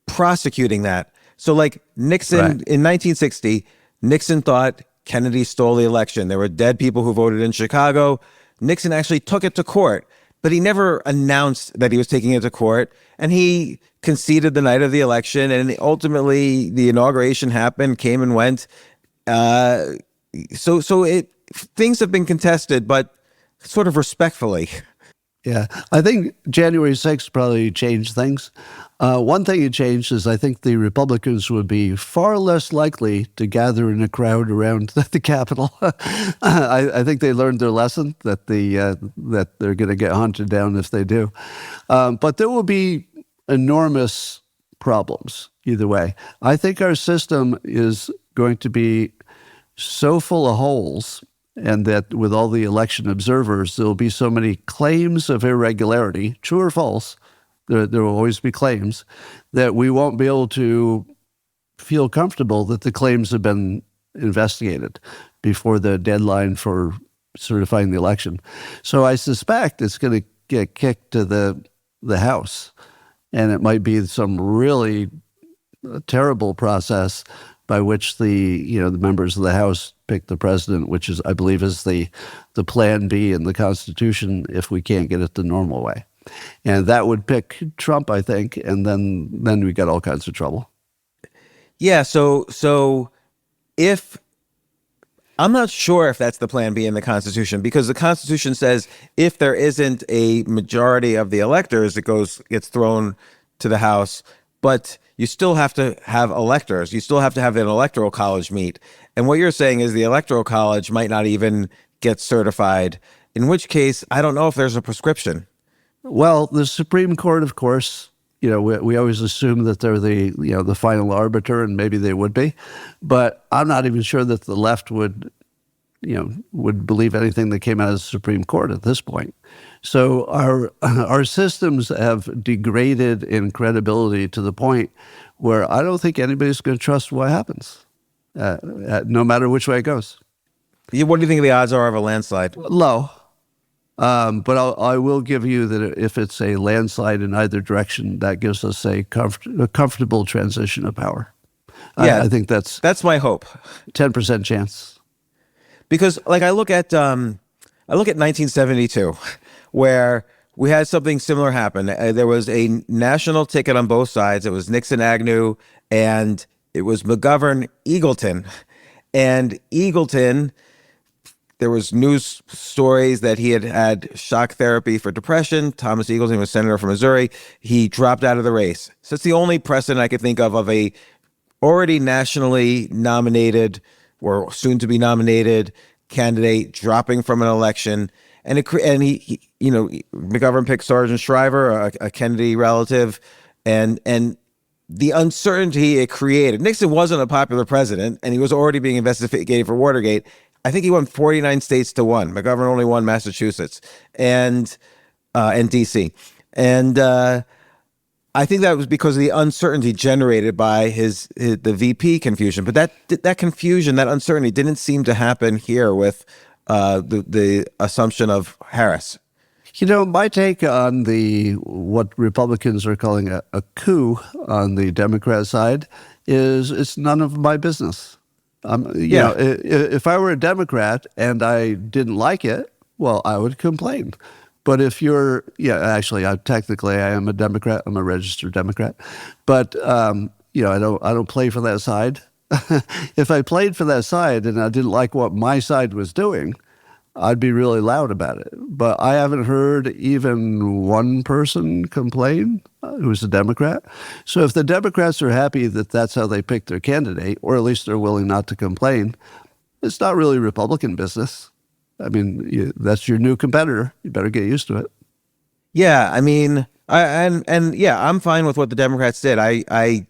prosecuting that. So like Nixon, Right. In 1960, Nixon thought Kennedy stole the election. There were dead people who voted in Chicago. Nixon actually took it to court, but he never announced that he was taking it to court. And he conceded the night of the election. And ultimately, the inauguration happened, came and went. So things have been contested, but sort of respectfully. Yeah, I think January 6th probably changed things. One thing it changed is I think the Republicans would be far less likely to gather in a crowd around the Capitol. I think they learned their lesson that they're going to get hunted down if they do. But there will be enormous problems either way. I think our system is going to be so full of holes, and that with all the election observers, there will be so many claims of irregularity, true or false, there will always be claims, that we won't be able to feel comfortable that the claims have been investigated before the deadline for certifying the election. So I suspect it's going to get kicked to the the House. And it might be some really terrible process by which the members of the House pick the president, which is, I believe, is the plan B in the Constitution if we can't get it the normal way. And that would pick Trump, I think, and then we got all kinds of trouble. Yeah, so if I'm not sure if that's the plan B in the Constitution, because the Constitution says if there isn't a majority of the electors, it gets thrown to the House, but you still have to have electors. You still have to have an electoral college meet. And what you're saying is the electoral college might not even get certified, in which case I don't know if there's a prescription. Well, the Supreme Court, of course, we always assume that they're the final arbiter, and maybe they would be, but I'm not even sure that the left would believe anything that came out of the Supreme Court at this point. So our systems have degraded in credibility to the point where I don't think anybody's going to trust what happens, no matter which way it goes. What do you think the odds are of a landslide? Low. But I will give you that if it's a landslide in either direction, that gives us a comfortable transition of power. Yeah, I think that's my hope. 10% chance. Because I look at 1972, where we had something similar happen. There was a national ticket on both sides. It was Nixon, Agnew, and it was McGovern, Eagleton. And Eagleton, there was news stories that he had had shock therapy for depression. Thomas Eagleton was senator from Missouri. He dropped out of the race. So it's the only precedent I could think of a already nationally nominated or soon to be nominated candidate dropping from an election. And he McGovern picked Sergeant Shriver, a Kennedy relative, and the uncertainty it created. Nixon wasn't a popular president, and he was already being investigated for Watergate. I think he won 49 states to 1. McGovern only won Massachusetts and D.C. And I think that was because of the uncertainty generated by the VP confusion. But that confusion, that uncertainty, didn't seem to happen here with the assumption of Harris. My take on what Republicans are calling a coup on the Democrat side is it's none of my business. If I were a Democrat and I didn't like it, well, I would complain. But if actually, I am a Democrat. I'm a registered Democrat. But I don't play for that side. If I played for that side and I didn't like what my side was doing, I'd be really loud about it. But I haven't heard even one person complain who's a Democrat. So if the Democrats are happy that that's how they pick their candidate, or at least they're willing not to complain, it's not really Republican business. I mean, that's your new competitor. You better get used to it. Yeah, I mean, I'm fine with what the Democrats did. I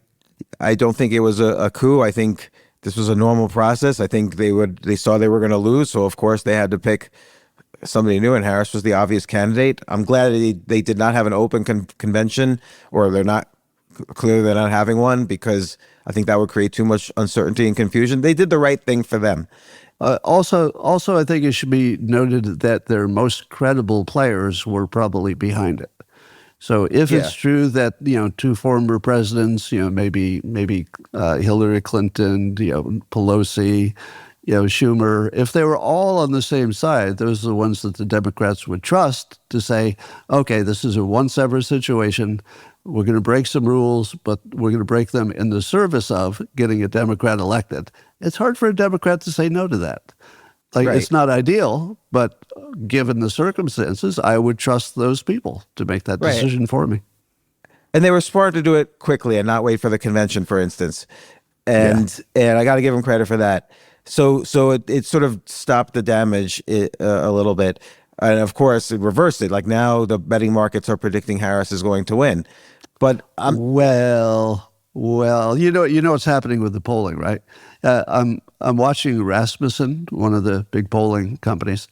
don't think it was a coup. I think this was a normal process. I think they saw they were going to lose, so of course they had to pick somebody new, and Harris was the obvious candidate. I'm glad they did not have an open convention, or they're not having one, because I think that would create too much uncertainty and confusion. They did the right thing for them. Also, I think it should be noted that their most credible players were probably behind it. So if it's true that, two former presidents, maybe Hillary Clinton, Pelosi, Schumer, if they were all on the same side, those are the ones that the Democrats would trust to say, okay, this is a once-ever situation. We're going to break some rules, but we're going to break them in the service of getting a Democrat elected. It's hard for a Democrat to say no to that. Right. It's not ideal, but given the circumstances, I would trust those people to make that decision for me. And they were smart to do it quickly and not wait for the convention, for instance. And I got to give them credit for that. So it sort of stopped the damage a little bit. And of course, it reversed it. Like now the betting markets are predicting Harris is going to win. But well, you know what's happening with the polling, right? I'm watching Rasmussen, one of the big polling companies.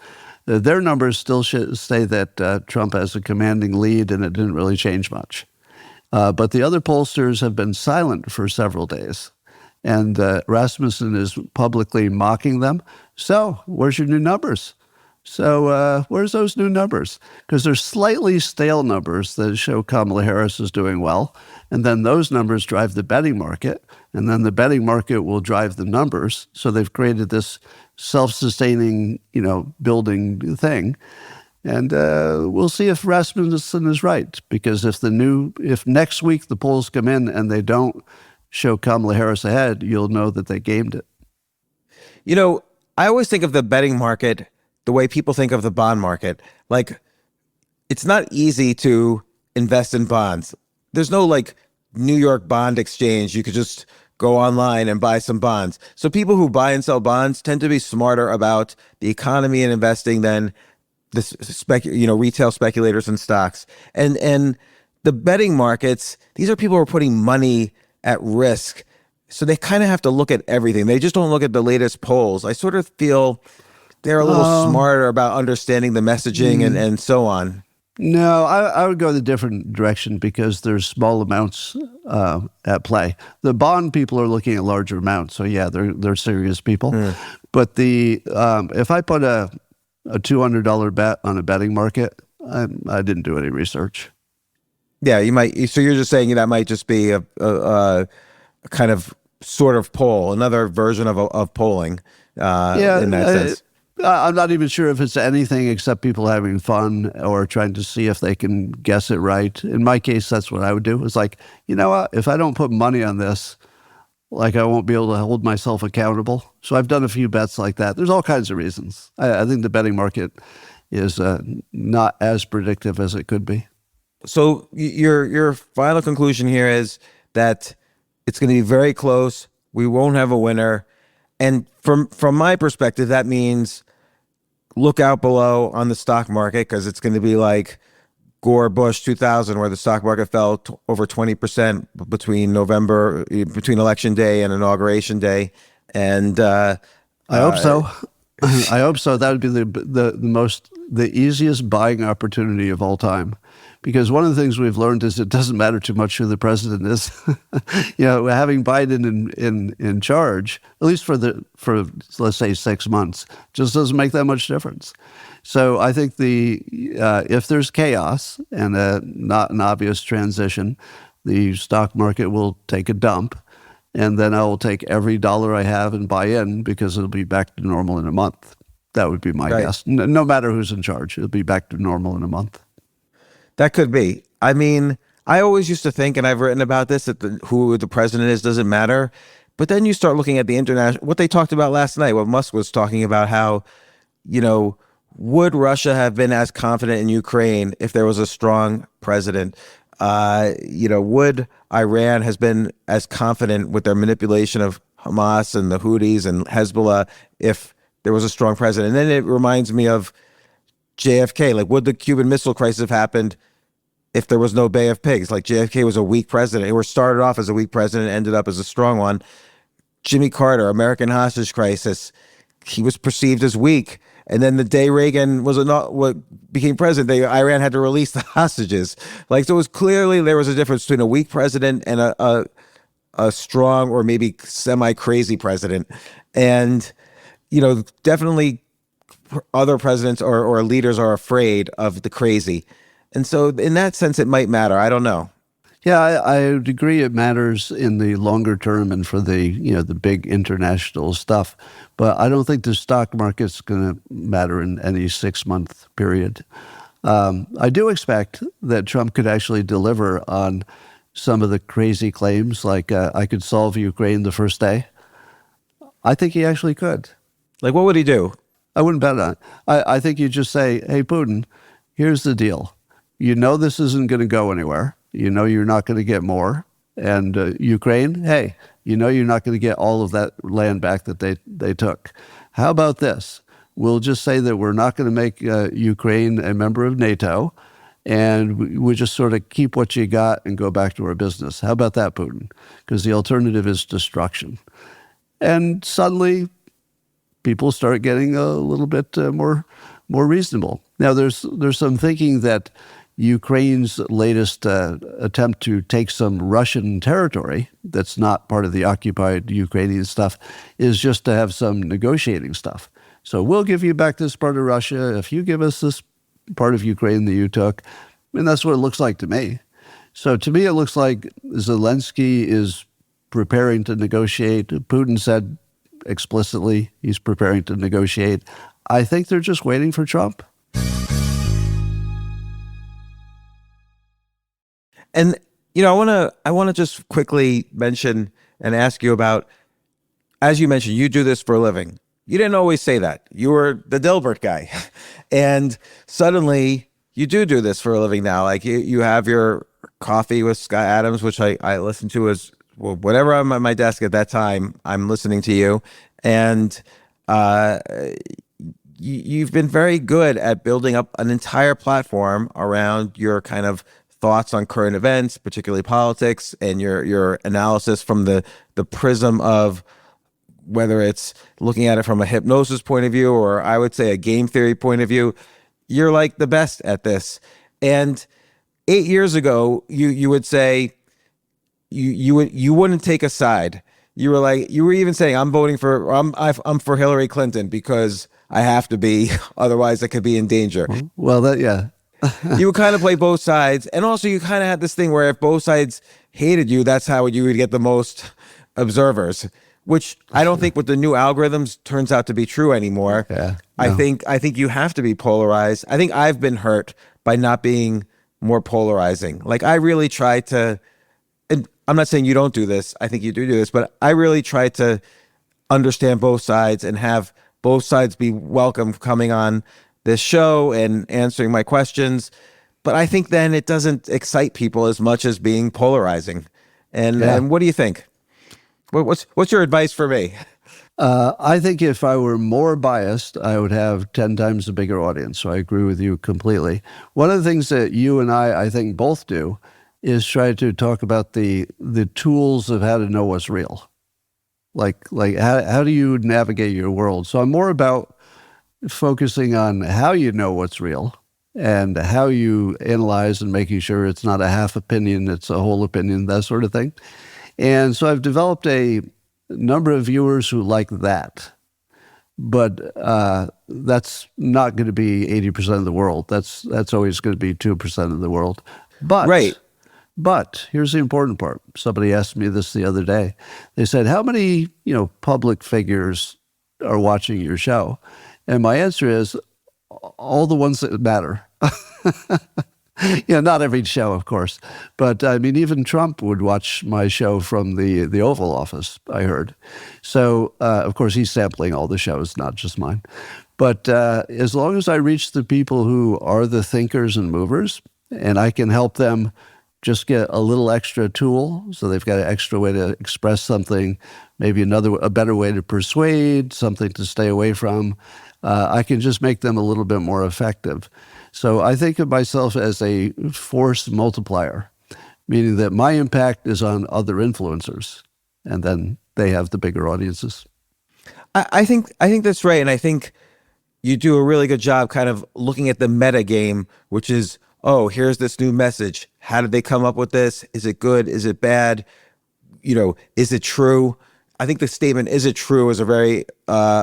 Their numbers still say that Trump has a commanding lead, and it didn't really change much. But the other pollsters have been silent for several days, and Rasmussen is publicly mocking them. So, where's your new numbers? So where's those new numbers? Because there's slightly stale numbers that show Kamala Harris is doing well. And then those numbers drive the betting market. And then the betting market will drive the numbers. So they've created this self-sustaining, building thing. And we'll see if Rasmussen is right. Because if next week the polls come in and they don't show Kamala Harris ahead, you'll know that they gamed it. I always think of the betting market the way people think of the bond market. Like, it's not easy to invest in bonds. There's no New York bond exchange. You could just go online and buy some bonds. So people who buy and sell bonds tend to be smarter about the economy and investing than retail speculators in stocks. And the betting markets, these are people who are putting money at risk. So they kind of have to look at everything. They just don't look at the latest polls. I sort of feel they're a little smarter about understanding the messaging and so on. No, I would go the different direction because there's small amounts at play. The bond people are looking at larger amounts. So yeah, they're serious people. But if I put a $200 bet on a betting market, I didn't do any research. Yeah, you might. So you're just saying that might just be a kind of sort of poll, another version of polling in that sense. I'm not even sure if it's anything except people having fun or trying to see if they can guess it right. In my case, that's what I would do. It's like, you know what? If I don't put money on this, I won't be able to hold myself accountable. So I've done a few bets like that. There's all kinds of reasons. I think the betting market is not as predictive as it could be. So your final conclusion here is that it's going to be very close. We won't have a winner. And from my perspective, that means look out below on the stock market, because it's going to be like Gore Bush 2000, where the stock market fell over 20% between election day and inauguration day. And I hope so. I hope so. That would be the easiest buying opportunity of all time. Because one of the things we've learned is it doesn't matter too much who the president is. Having Biden in charge, at least for let's say 6 months, just doesn't make that much difference. So I think if there's chaos and not an obvious transition, the stock market will take a dump, and then I will take every dollar I have and buy in because it'll be back to normal in a month. That would be my guess. No matter who's in charge, it'll be back to normal in a month. That could be. I mean, I always used to think, and I've written about this, that who the president is doesn't matter. But then you start looking at the what they talked about last night, what Musk was talking about, how, would Russia have been as confident in Ukraine if there was a strong president? Would Iran has been as confident with their manipulation of Hamas and the Houthis and Hezbollah if there was a strong president? And then it reminds me of JFK. Would the Cuban Missile Crisis have happened if there was no Bay of Pigs? JFK was a weak president, or started off as a weak president, ended up as a strong one. Jimmy Carter, American hostage crisis, he was perceived as weak. And then the day Reagan became president, Iran had to release the hostages. So it was clearly there was a difference between a weak president and a strong or maybe semi-crazy president. And, definitely other presidents or leaders are afraid of the crazy. And so in that sense, it might matter. I don't know. Yeah, I would agree it matters in the longer term and for the big international stuff. But I don't think the stock market's going to matter in any 6-month period. I do expect that Trump could actually deliver on some of the crazy claims, like I could solve Ukraine the first day. I think he actually could. What would he do? I wouldn't bet on it. I think you just say, hey, Putin, here's the deal. This isn't going to go anywhere. You're not going to get more. And Ukraine, hey, you're not going to get all of that land back that they took. How about this? We'll just say that we're not going to make Ukraine a member of NATO, and we just sort of keep what you got and go back to our business. How about that, Putin? Because the alternative is destruction. And suddenly people start getting a little bit more reasonable. Now, there's some thinking that Ukraine's latest attempt to take some Russian territory that's not part of the occupied Ukrainian stuff is just to have some negotiating stuff. So we'll give you back this part of Russia if you give us this part of Ukraine that you took. I mean, that's what it looks like to me. So to me, it looks like Zelensky is preparing to negotiate. Putin said explicitly he's preparing to negotiate. I think they're just waiting for Trump. And I want to just quickly mention and ask you about, as you mentioned, you do this for a living. You didn't always say that. You were the Dilbert guy. And suddenly you do this for a living now. Like you have your coffee with Scott Adams, which I listen to as well, whenever I'm at my desk at that time, I'm listening to you. And you've been very good at building up an entire platform around your kind of thoughts on current events, particularly politics, and your analysis from the prism of whether it's looking at it from a hypnosis point of view or I would say a game theory point of view. You're like the best at this. And 8 years ago, you would say you wouldn't take a side. You were even saying I'm for Hillary Clinton because I have to be, otherwise I could be in danger. Well, You would kind of play both sides, and also you kind of had this thing where if both sides hated you, that's how you would get the most observers, which I don't think with the new algorithms turns out to be true anymore. Yeah, no. I think you have to be polarized. I think I've been hurt by not being more polarizing. Like I really try to, and I'm not saying you don't do this, I think you do this, but I really try to understand both sides and have both sides be welcome coming on this show and answering my questions. But I think then it doesn't excite people as much as being polarizing. And what do you think? What's your advice for me? I think if I were more biased, I would have 10 times a bigger audience. So I agree with you completely. One of the things that you and I think both do is try to talk about the tools of how to know what's real. Like how do you navigate your world? So I'm more about focusing on how you know what's real and how you analyze and making sure it's not a half opinion, it's a whole opinion, that sort of thing. And so I've developed a number of viewers who like that. But that's not going to be 80% of the world. That's always going to be 2% of the world. But right. But here's the important part. Somebody asked me this the other day. They said, how many, public figures are watching your show? And my answer is all the ones that matter. Not every show, of course. But I mean, even Trump would watch my show from the Oval Office, I heard. So, of course, he's sampling all the shows, not just mine. But as long as I reach the people who are the thinkers and movers, and I can help them just get a little extra tool, so they've got an extra way to express something, maybe a better way to persuade, something to stay away from, I can just make them a little bit more effective. So I think of myself as a force multiplier, meaning that my impact is on other influencers, and then they have the bigger audiences. I think that's right, and I think you do a really good job kind of looking at the meta game, which is, oh, here's this new message. How did they come up with this? Is it good? Is it bad? Is it true? I think the statement, is it true, is a very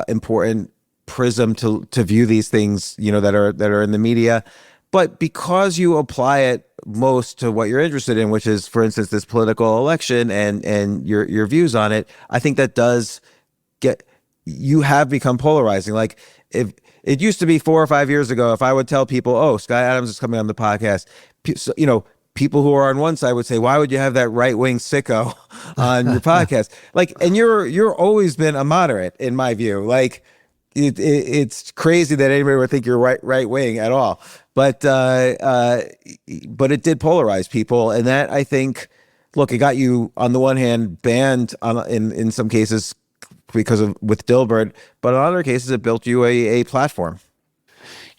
important prism to view these things, that are in the media. But because you apply it most to what you're interested in, which is, for instance, this political election and your views on it, I think that does you have become polarizing. Like if it used to be 4 or 5 years ago, if I would tell people, oh, Scott Adams is coming on the podcast, people who are on one side would say, why would you have that right-wing sicko on your podcast? And you're always been a moderate in my view. It's crazy that anybody would think you're right wing at all, but it did polarize people, and that, I think, look, it got you on the one hand banned in some cases with Dilbert, but in other cases it built you a platform.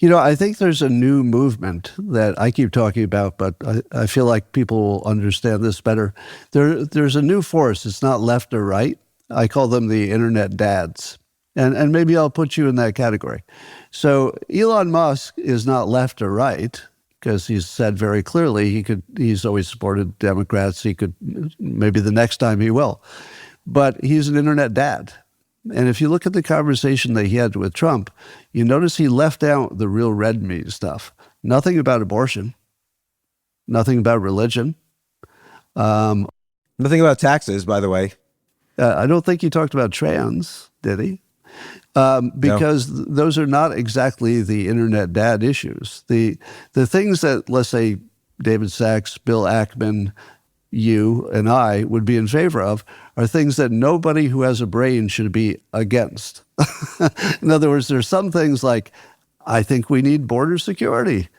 I think there's a new movement that I keep talking about, but I feel like people will understand this better. There's a new force. It's not left or right. I call them the internet dads. And maybe I'll put you in that category. So Elon Musk is not left or right, because he's said very clearly he's always supported Democrats. Maybe the next time he will. But he's an internet dad. And if you look at the conversation that he had with Trump, you notice he left out the real red meat stuff. Nothing about abortion, nothing about religion. Nothing about taxes, by the way. I don't think he talked about trans, did he? Because those are not exactly the internet dad issues. The things that, let's say, David Sachs, Bill Ackman, you and I would be in favor of are things that nobody who has a brain should be against. In other words, there's some things like, I think we need border security.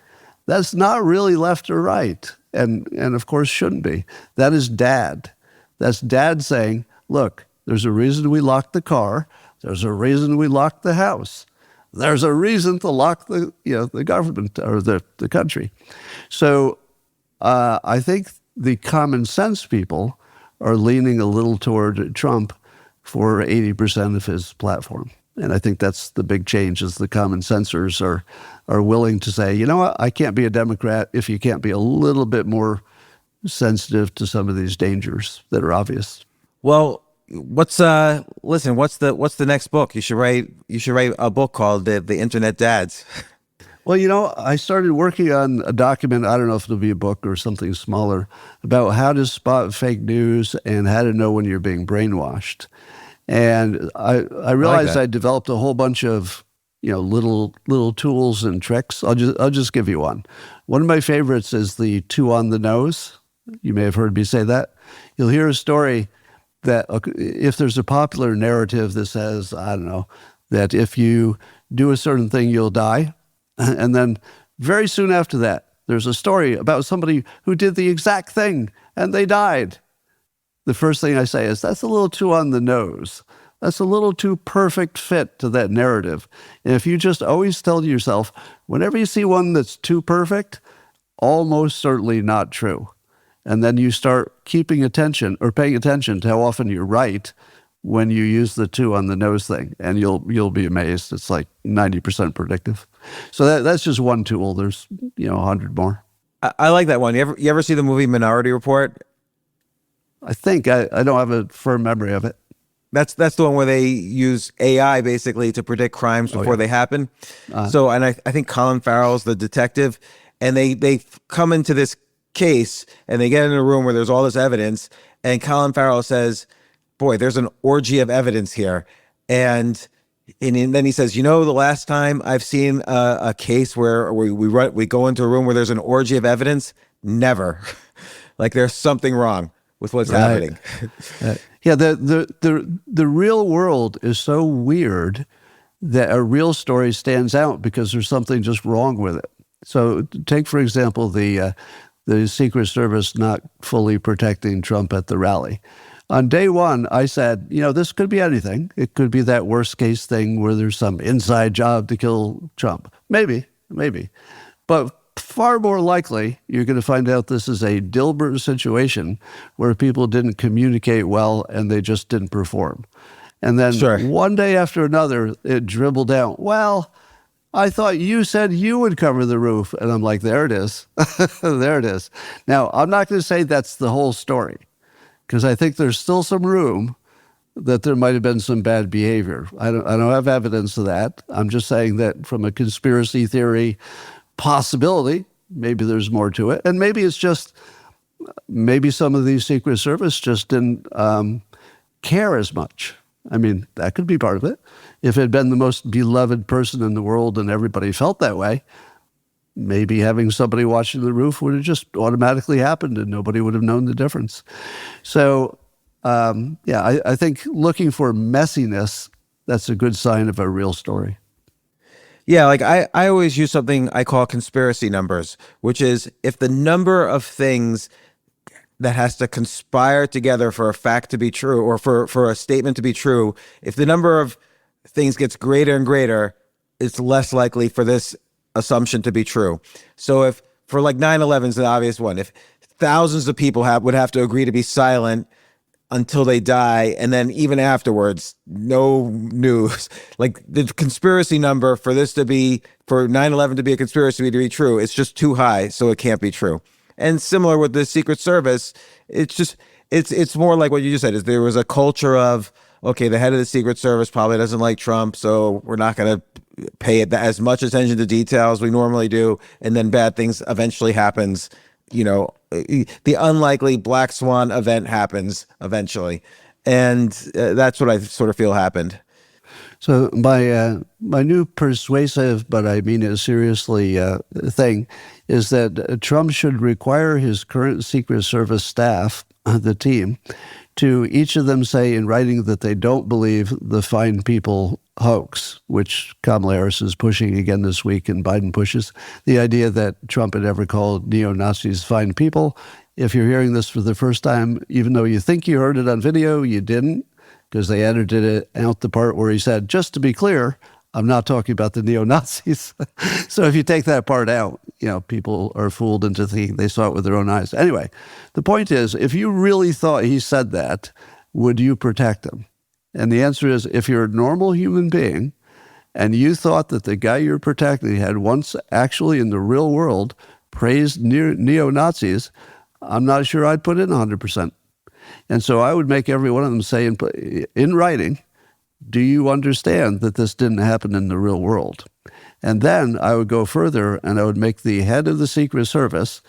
That's not really left or right, and of course shouldn't be. That is dad. That's dad saying, look, there's a reason we locked the car. There's a reason we locked the house. There's a reason to lock the government or the country. So I think the common sense people are leaning a little toward Trump for 80% of his platform. And I think that's the big change, is the common sensors are willing to say, you know what, I can't be a Democrat if you can't be a little bit more sensitive to some of these dangers that are obvious. Well, what's the next book? You should write a book called The Internet Dads. Well, I started working on a document, I don't know if it'll be a book or something smaller, about how to spot fake news and how to know when you're being brainwashed. And I realized I developed a whole bunch of little tools and tricks. I'll just give you one. One of my favorites is the 2 on the nose. You may have heard me say that. You'll hear a story that if there's a popular narrative that says, I don't know, that if you do a certain thing, you'll die. And then very soon after that, there's a story about somebody who did the exact thing and they died. The first thing I say is, that's a little too on the nose. That's a little too perfect fit to that narrative. And if you just always tell yourself, whenever you see one that's too perfect, almost certainly not true. And then you start keeping attention or paying attention to how often you're right when you use the 2 on the nose thing, and you'll be amazed. It's like 90% predictive. So that's just one tool. There's 100 more. I like that one. You ever see the movie Minority Report? I think I don't have a firm memory of it. That's the one where they use AI basically to predict crimes before they happen. So, and I think Colin Farrell's the detective, and they come into this case and they get in a room where there's all this evidence, and Colin Farrell says, boy, there's an orgy of evidence here. And then he says, the last time I've seen a case where we go into a room where there's an orgy of evidence, never. Like there's something wrong with what's happening. Yeah, the real world is so weird that a real story stands out because there's something just wrong with it. So take, for example, the Secret Service not fully protecting Trump at the rally. On day one, I said, this could be anything. It could be that worst case thing where there's some inside job to kill Trump. Maybe. But far more likely, you're going to find out this is a Dilbert situation where people didn't communicate well and they just didn't perform. And then one day after another, it dribbled down. Well, I thought you said you would cover the roof. And I'm like, there it is. There it is. Now, I'm not going to say that's the whole story, because I think there's still some room that there might have been some bad behavior. I don't have evidence of that. I'm just saying that from a conspiracy theory possibility, maybe there's more to it. And maybe it's just, maybe some of these Secret Service just didn't care as much. I mean, that could be part of it. If it had been the most beloved person in the world and everybody felt that way, maybe having somebody watching the roof would have just automatically happened and nobody would have known the difference. So, I think looking for messiness, that's a good sign of a real story. Yeah, like I always use something I call conspiracy numbers, which is if the number of things that has to conspire together for a fact to be true or for a statement to be true, if the number of things gets greater and greater, it's less likely for this assumption to be true. So if for like 9/11 is an obvious one, if thousands of people would have to agree to be silent until they die, and then even afterwards, no news. Like the conspiracy number for 9/11 to be a conspiracy to be true, it's just too high, so it can't be true. And similar with the Secret Service, it's more like what you just said, is there was a culture of, okay, the head of the Secret Service probably doesn't like Trump, so we're not going to pay it as much attention to detail as we normally do, and then bad things eventually happens. The unlikely black swan event happens eventually, and that's what I sort of feel happened. So my new persuasive, but I mean it seriously, thing is that Trump should require his current Secret Service staff, the team, to each of them say in writing that they don't believe the Fine People hoax, which Kamala Harris is pushing again this week and Biden pushes, the idea that Trump had ever called neo-Nazis fine people. If you're hearing this for the first time, even though you think you heard it on video, you didn't, because they edited it out the part where he said, just to be clear, I'm not talking about the neo-Nazis. So if you take that part out, people are fooled into thinking they saw it with their own eyes. Anyway, the point is, if you really thought he said that, would you protect him? And the answer is, if you're a normal human being and you thought that the guy you're protecting had once actually in the real world praised neo-Nazis, I'm not sure I'd put in 100%. And so I would make every one of them say in writing, do you understand that this didn't happen in the real world? And then I would go further and I would make the head of the Secret Service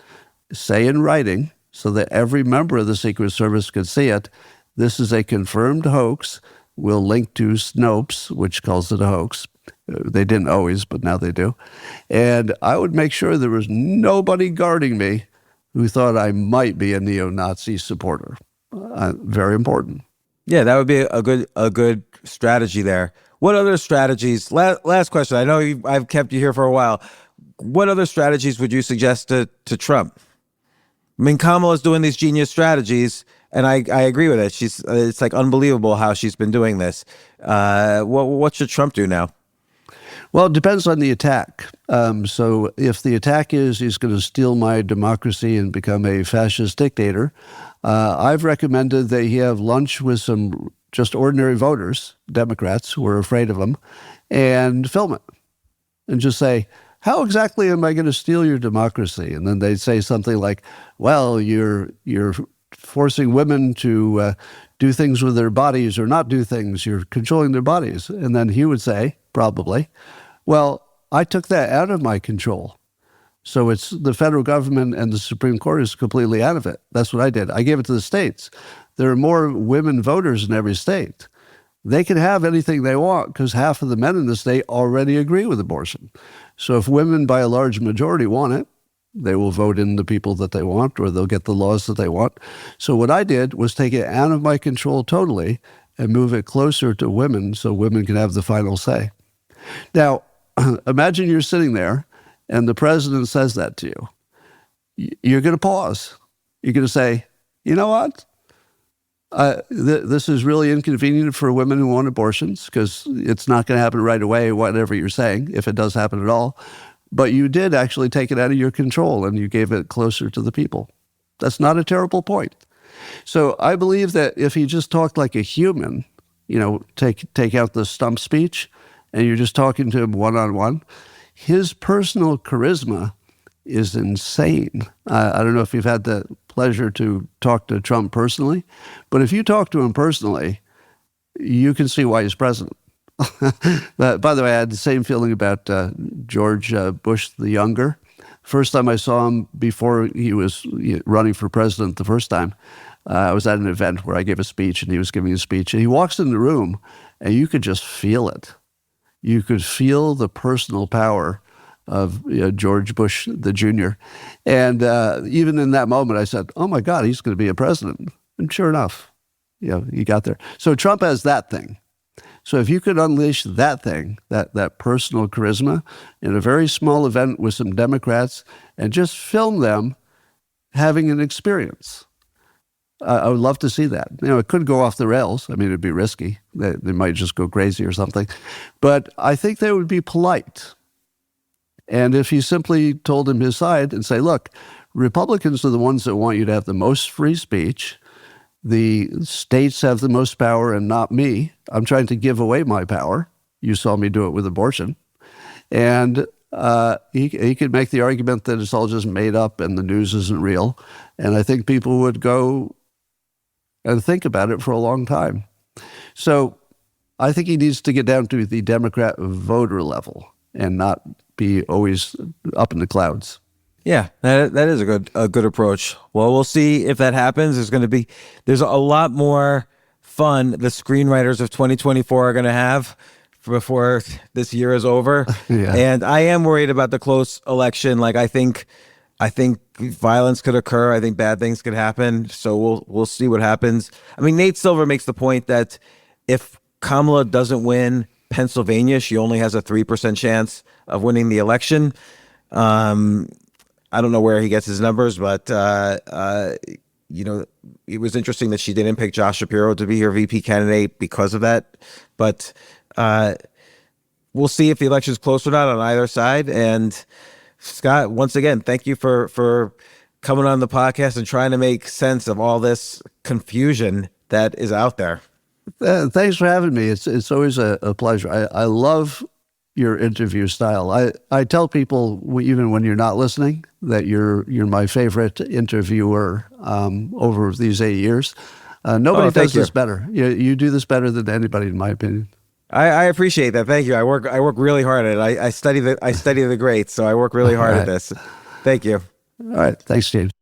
say in writing, so that every member of the Secret Service could see it, this is a confirmed hoax. We'll link to Snopes, which calls it a hoax. They didn't always, but now they do. And I would make sure there was nobody guarding me who thought I might be a neo-Nazi supporter. Very important. Yeah, that would be a good strategy there. What other strategies? Last question. I know I've kept you here for a while. What other strategies would you suggest to Trump? I mean, Kamala's doing these genius strategies, and I agree with it. It's like unbelievable how she's been doing this. What should Trump do now? Well, it depends on the attack. So if the attack is he's going to steal my democracy and become a fascist dictator, I've recommended that he have lunch with some just ordinary voters, Democrats who are afraid of him, and film it and just say, how exactly am I going to steal your democracy? And then they'd say something like, well, you're forcing women to do things with their bodies or not do things. You're controlling their bodies. And then he would say, probably, well, I took that out of my control. So it's the federal government and the Supreme Court is completely out of it. That's what I did. I gave it to the states. There are more women voters in every state. They can have anything they want because half of the men in the state already agree with abortion. So if women by a large majority want it, they will vote in the people that they want, or they'll get the laws that they want. So what I did was take it out of my control totally and move it closer to women so women can have the final say. Now, imagine you're sitting there and the president says that to you. You're going to pause. You're going to say, you know what? This is really inconvenient for women who want abortions because it's not going to happen right away, whatever you're saying, if it does happen at all. But you did actually take it out of your control and you gave it closer to the people. That's not a terrible point. So I believe that if he just talked like a human, take out the stump speech and you're just talking to him one-on-one, his personal charisma is insane. I don't know if you've had the pleasure to talk to Trump personally, but if you talk to him personally, you can see why he's president. But by the way, I had the same feeling about George Bush the Younger. First time I saw him before he was running for president the first time, I was at an event where I gave a speech and he was giving a speech. And he walks in the room and you could just feel it. You could feel the personal power of George Bush the Jr. And even in that moment, I said, oh my God, he's going to be a president. And sure enough, he got there. So Trump has that thing. So if you could unleash that thing, that personal charisma in a very small event with some Democrats and just film them having an experience, I would love to see that. It could go off the rails. I mean, it'd be risky. They might just go crazy or something. But I think they would be polite. And if he simply told him his side and say, look, Republicans are the ones that want you to have the most free speech. The states have the most power and not me. I'm trying to give away my power. You saw me do it with abortion. And he could make the argument that it's all just made up and the news isn't real. And I think people would go and think about it for a long time. So I think he needs to get down to the Democrat voter level and not be always up in the clouds. Yeah, that is a good approach. Well, we'll see if that happens. There's a lot more fun the screenwriters of 2024 are going to have before this year is over. Yeah. And I am worried about the close election. Like I think violence could occur. I think bad things could happen. So we'll see what happens. I mean, Nate Silver makes the point that if Kamala doesn't win Pennsylvania, she only has a 3% chance of winning the election. I don't know where he gets his numbers, but you know, it was interesting that she didn't pick Josh Shapiro to be her VP candidate because of that. But we'll see if the election is close or not on either side. And Scott, once again, thank you for coming on the podcast and trying to make sense of all this confusion that is out there. Thanks for having me. It's always a pleasure. I love your interview style. I tell people, even when you're not listening, that you're my favorite interviewer over these 8 years. Nobody does this better. You do this better than anybody, in my opinion. I appreciate that. Thank you. I work really hard at it. I study the greats, so I work really hard at this. Thank you. All right. Thanks, James.